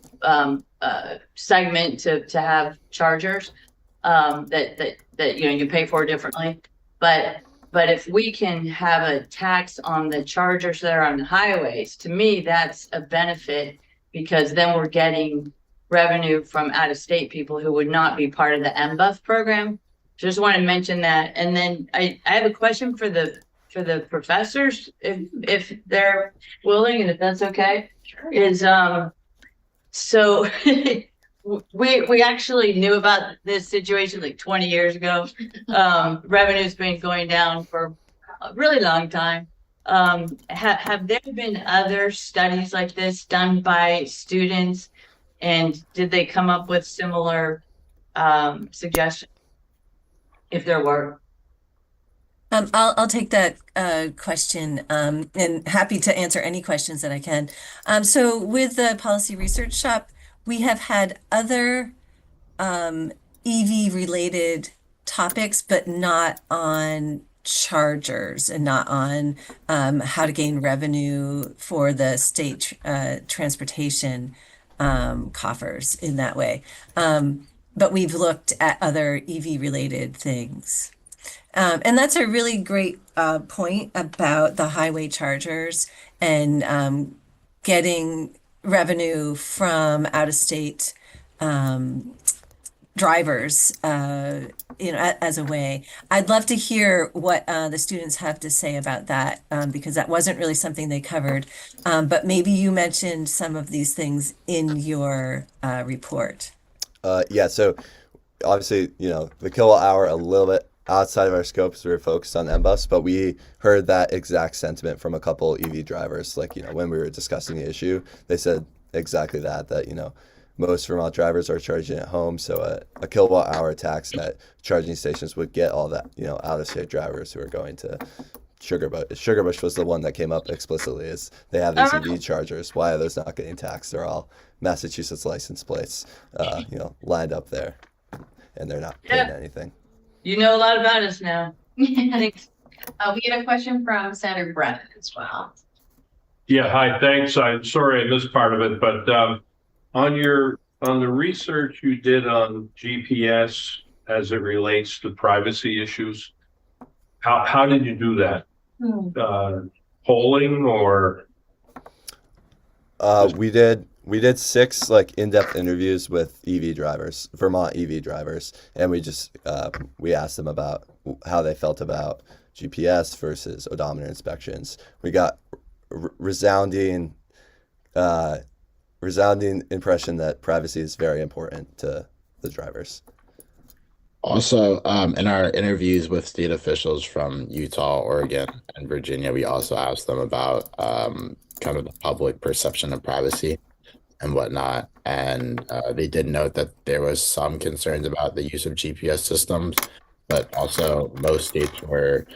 segment to have chargers that you pay for differently. But if we can have a tax on the chargers that are on the highways, to me that's a benefit, because then we're getting revenue from out-of-state people who would not be part of the MBUF program. Just want to mention that. And then I have a question for the professors, if they're willing and if that's okay. Sure. Is so we actually knew about this situation like 20 years ago. Revenue's been going down for a really long time. Have there been other studies like this done by students, and did they come up with similar suggestions, if there were? I'll take that question, and happy to answer any questions that I can. So with the Policy Research Shop, we have had other EV related topics, but not on chargers and not on how to gain revenue for the state transportation coffers in that way. But we've looked at other EV related things. And that's a really great point about the highway chargers and getting revenue from out-of-state drivers, as a way. I'd love to hear what the students have to say about that, because that wasn't really something they covered. But maybe you mentioned some of these things in your report. Yeah, so obviously, the kilowatt hour a little bit outside of our scopes, we were focused on MBUS, but we heard that exact sentiment from a couple EV drivers. Like, when we were discussing the issue, they said exactly that most Vermont drivers are charging at home. So a kilowatt hour tax at charging stations would get all that, out-of-state drivers who are going to Sugarbush. Sugarbush was the one that came up explicitly, is they have these EV chargers. Why are those not getting taxed? They're all Massachusetts license plates, lined up there, and they're not paying anything. You know a lot about us now. Thanks. We get a question from Senator Brennan as well. Yeah, hi, thanks. I'm sorry I missed part of it, but on the research you did on GPS as it relates to privacy issues, how did you do that? Polling or? We did 6 like in-depth interviews with EV drivers, Vermont EV drivers, and we asked them about how they felt about GPS versus odometer inspections. We got resounding impression that privacy is very important to the drivers. Also, in our interviews with state officials from Utah, Oregon, and Virginia, we also asked them about kind of the public perception of privacy and whatnot. And they did note that there was some concerns about the use of GPS systems, but also most states were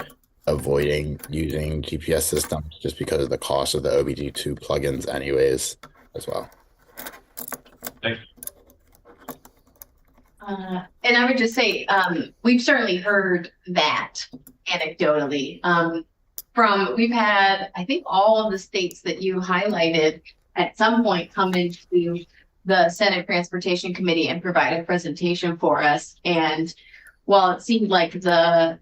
avoiding using GPS systems just because of the cost of the OBD2 plugins anyways as well. Thanks. And I would just say, we've certainly heard that anecdotally. We've had, I think all of the states that you highlighted at some point come into the Senate Transportation Committee and provide a presentation for us. And while it seemed like the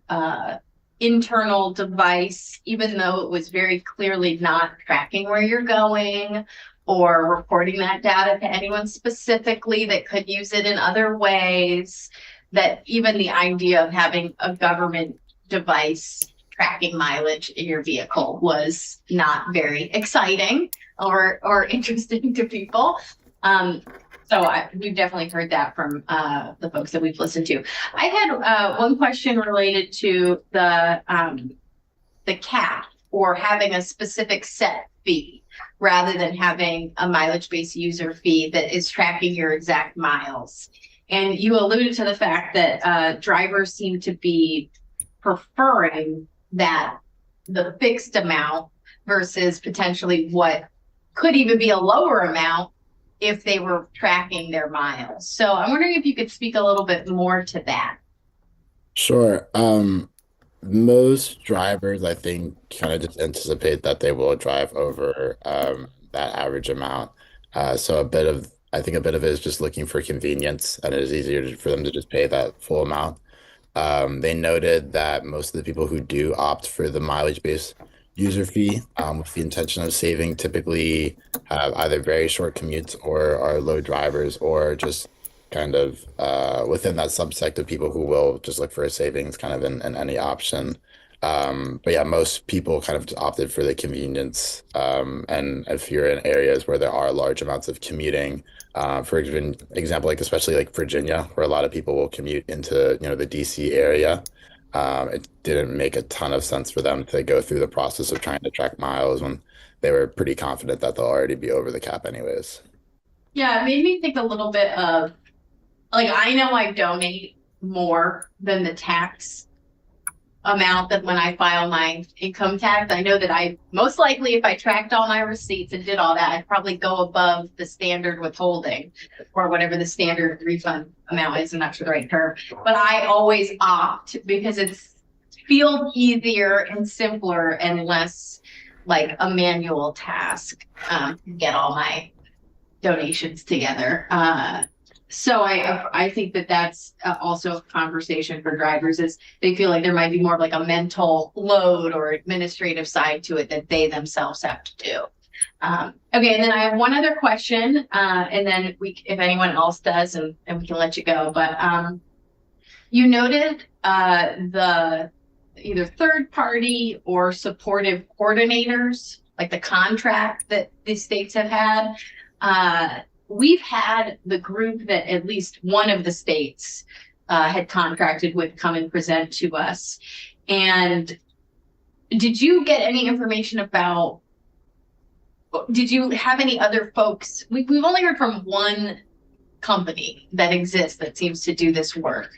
internal device, even though it was very clearly not tracking where you're going or reporting that data to anyone specifically that could use it in other ways, that even the idea of having a government device tracking mileage in your vehicle was not very exciting or interesting to people. We've definitely heard that from the folks that we've listened to. I had one question related to the cap or having a specific set fee rather than having a mileage-based user fee that is tracking your exact miles. And you alluded to the fact that drivers seem to be preferring the fixed amount versus potentially what could even be a lower amount if they were tracking their miles. So I'm wondering if you could speak a little bit more to that. Sure. Most drivers, I think, kind of just anticipate that they will drive over that average amount. So I think a bit of it is just looking for convenience, and it is easier for them to just pay that full amount. They noted that most of the people who do opt for the mileage-based user fee with the intention of saving typically have either very short commutes or are low drivers or just kind of within that subsect of people who will just look for a savings kind of in any option. But yeah, most people kind of opted for the convenience. And if you're in areas where there are large amounts of commuting, for example, like especially like Virginia, where a lot of people will commute into, the DC area, it didn't make a ton of sense for them to go through the process of trying to track miles when they were pretty confident that they'll already be over the cap anyways. Yeah, it made me think a little bit of, like, I know I donate more than the tax amount that when I file my income tax. I know that I most likely, if I tracked all my receipts and did all that, I'd probably go above the standard withholding or whatever the standard refund amount is. I'm not sure the right term, but I always opt because it feels easier and simpler and less like a manual task to get all my donations together. So I think that that's also a conversation for drivers is they feel like there might be more of like a mental load or administrative side to it that they themselves have to do. Okay, and then I have one other question, and then if anyone else does, and we can let you go. But you noted the either third party or supportive coordinators, like the contract that the states have had. We've had the group that at least one of the states had contracted with come and present to us. And did you get any information about, did you have any other folks? We've only heard from one company that exists that seems to do this work.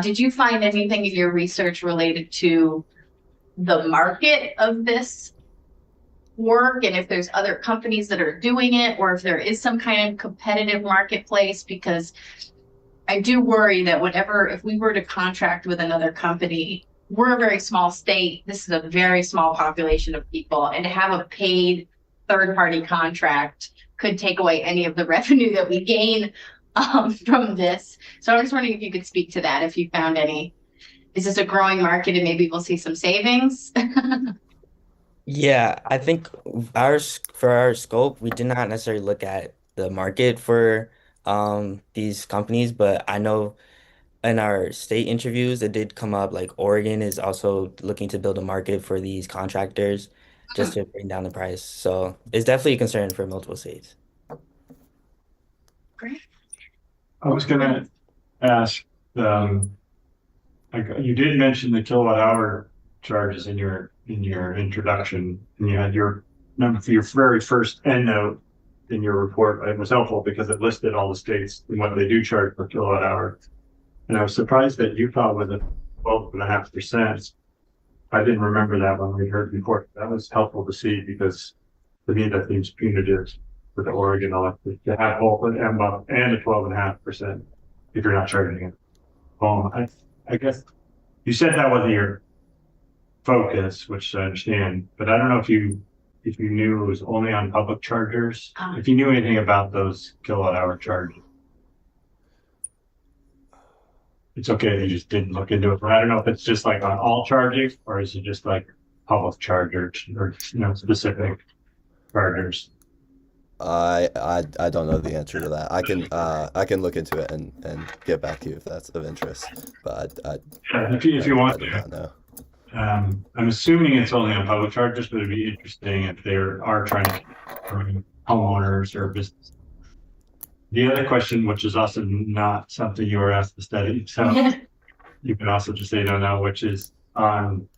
Did you find anything in your research related to the market of this work and if there's other companies that are doing it or if there is some kind of competitive marketplace? Because I do worry that if we were to contract with another company, we're a very small state. This is a very small population of people, and to have a paid third-party contract could take away any of the revenue that we gain from this. So I'm just wondering if you could speak to that, if you found any is this a growing market and maybe we'll see some savings? Yeah, I think for our scope, we did not necessarily look at the market for these companies, but I know in our state interviews, it did come up like Oregon is also looking to build a market for these contractors just to bring down the price. So it's definitely a concern for multiple states. Great. I was gonna ask, like, you did mention the kilowatt hour charges in your introduction, and you had your number for your very first endnote in your report. It was helpful because it listed all the states and what they do charge per kilowatt hour. And I was surprised that Utah was at 12.5%. I didn't remember that when we heard before. That was helpful to see because to me that seems punitive for the Oregon electric to have both an MBUF and a 12.5% if you're not charging it. I guess you said that wasn't your focus, which I understand, but I don't know if you knew it was only on public chargers, if you knew anything about those kilowatt hour charges. It's okay if you just didn't look into it, but I don't know if it's just like on all charging or is it just like public chargers or specific chargers. I don't know the answer to that. I can look into it and get back to you if that's of interest. But if you want I do not know. I'm assuming it's only on public chargers, but it'd be interesting if they are trying to bring homeowners or business. The other question, which is also not something you were asked to study, so you can also just say no, which is on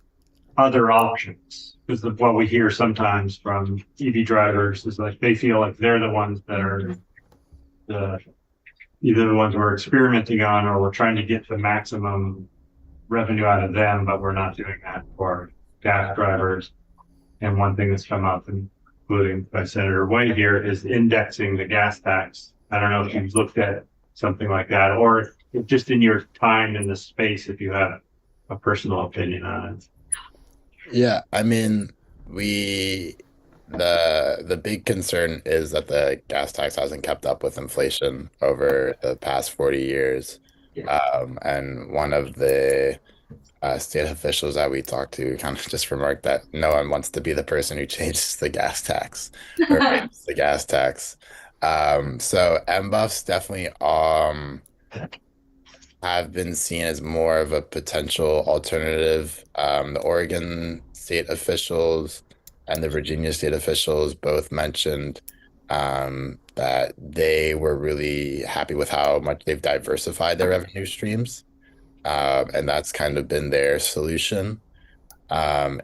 other options. Because what we hear sometimes from EV drivers is like they feel like they're the ones that are either the ones we're experimenting on or we're trying to get the maximum revenue out of them, but we're not doing that for gas drivers. And one thing that's come up, including by Senator White here, is indexing the gas tax. I don't know if you've looked at something like that, or if just in your time in the space, if you have a personal opinion on it. Yeah, I mean, the big concern is that the gas tax hasn't kept up with inflation over the past 40 years. And one of the state officials that we talked to kind of just remarked that no one wants to be the person who changes the gas tax or raises the gas tax. So MBUFs definitely have been seen as more of a potential alternative. The Oregon state officials and the Virginia state officials both mentioned that they were really happy with how much they've diversified their revenue streams. And that's kind of been their solution.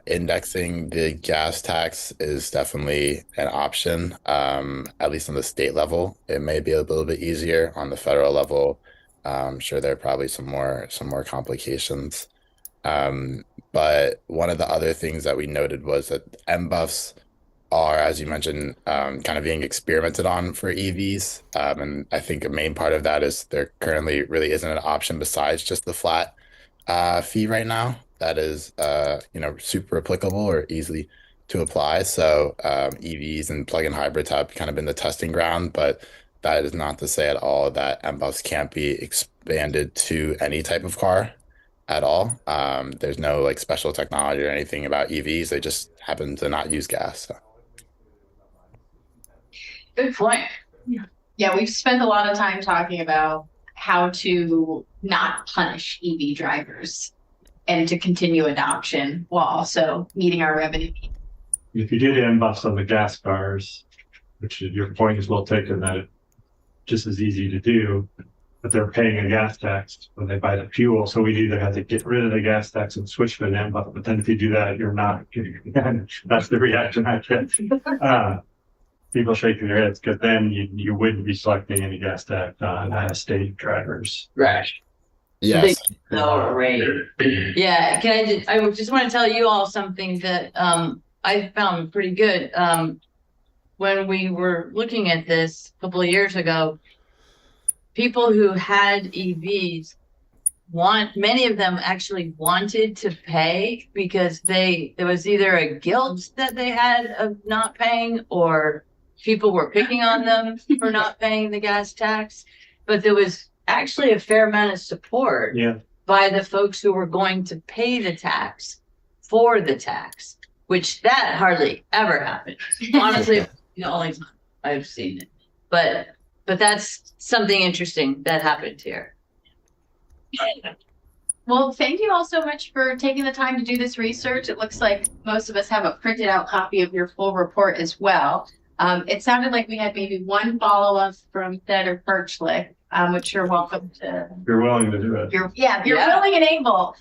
Indexing the gas tax is definitely an option, at least on the state level. It may be a little bit easier on the federal level. I'm sure there are probably some more complications. But one of the other things that we noted was that MBUFs are, as you mentioned, kind of being experimented on for EVs. And I think a main part of that is there currently really isn't an option besides just the flat fee right now that is super applicable or easy to apply. So EVs and plug-in hybrids have kind of been the testing ground, but that is not to say at all that MBUFs can't be expanded to any type of car at all. There's no like special technology or anything about EVs. They just happen to not use gas. So. Good point. Yeah, we've spent a lot of time talking about how to not punish EV drivers and to continue adoption while also meeting our revenue needs. If you did MBUFs on the gas cars, which your point is well taken, that it's just as easy to do, but they're paying a gas tax when they buy the fuel. So we'd either have to get rid of the gas tax and switch to an MBUF. But then if you do that, you're not getting it. That's the reaction I get. People shaking their heads because then you wouldn't be selecting any gas tax on out-of-state drivers. Right. Yes. No, right. Yeah, I would just want to tell you all something that I found pretty good. When we were looking at this a couple of years ago, people who had EVs many of them actually wanted to pay because there was either a guilt that they had of not paying or people were picking on them for not paying the gas tax, but there was actually a fair amount of support by the folks who were going to pay the tax for the tax, which that hardly ever happens. Honestly, the only time I've seen it. But that's something interesting that happened here. Well, thank you all so much for taking the time to do this research. It looks like most of us have a printed out copy of your full report as well. It sounded like we had maybe one follow-up from Senator Perchlik, which you're welcome to. You're willing to do it. You're Yeah. willing and able.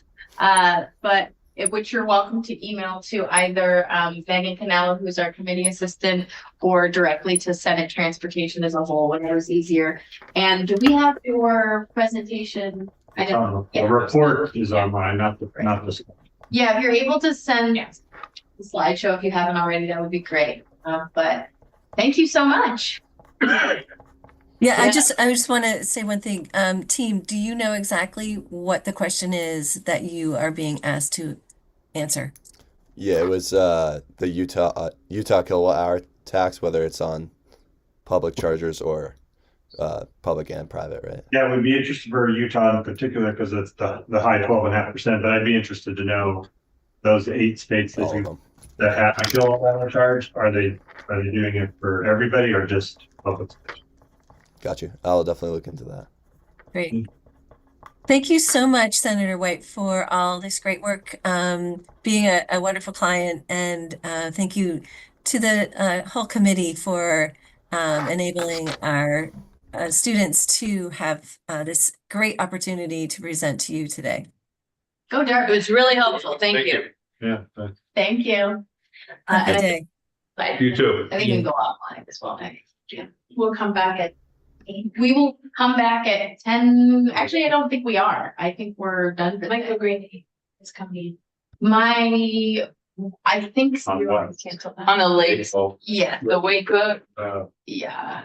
Which you're welcome to email to either Megan Canelo, who's our committee assistant, or directly to Senate Transportation as a whole, whatever's easier. And do we have your presentation? I don't. The report is online, not the. Yeah, if you're able to send the slideshow if you haven't already, that would be great. But thank you so much. Yeah, I just want to say one thing. Team, do you know exactly what the question is that you are being asked to answer? Yeah, it was the Utah kilowatt hour tax, whether it's on public chargers or public and private, right? Yeah, we'd be interested for Utah in particular because it's the high 12.5%, but I'd be interested to know those 8 states All of them. that have a kilowatt hour charge. Are they doing it for everybody or just public? Got you. I'll definitely look into that. Great. Thank you so much, Senator White, for all this great work, being a wonderful client, and thank you to the whole committee for enabling our students to have this great opportunity to present to you today. Go It Dartmouth. was really helpful. Thank you. Yeah. Thank you. Have a And good day. You too. I think we can go offline as well. Yeah. We'll come back at 8. We will come back at 10. Actually, I don't think we are. I think we're done for Michael today. Green is coming I think On what? on the lake, yeah, the Waco. Uh, yeah.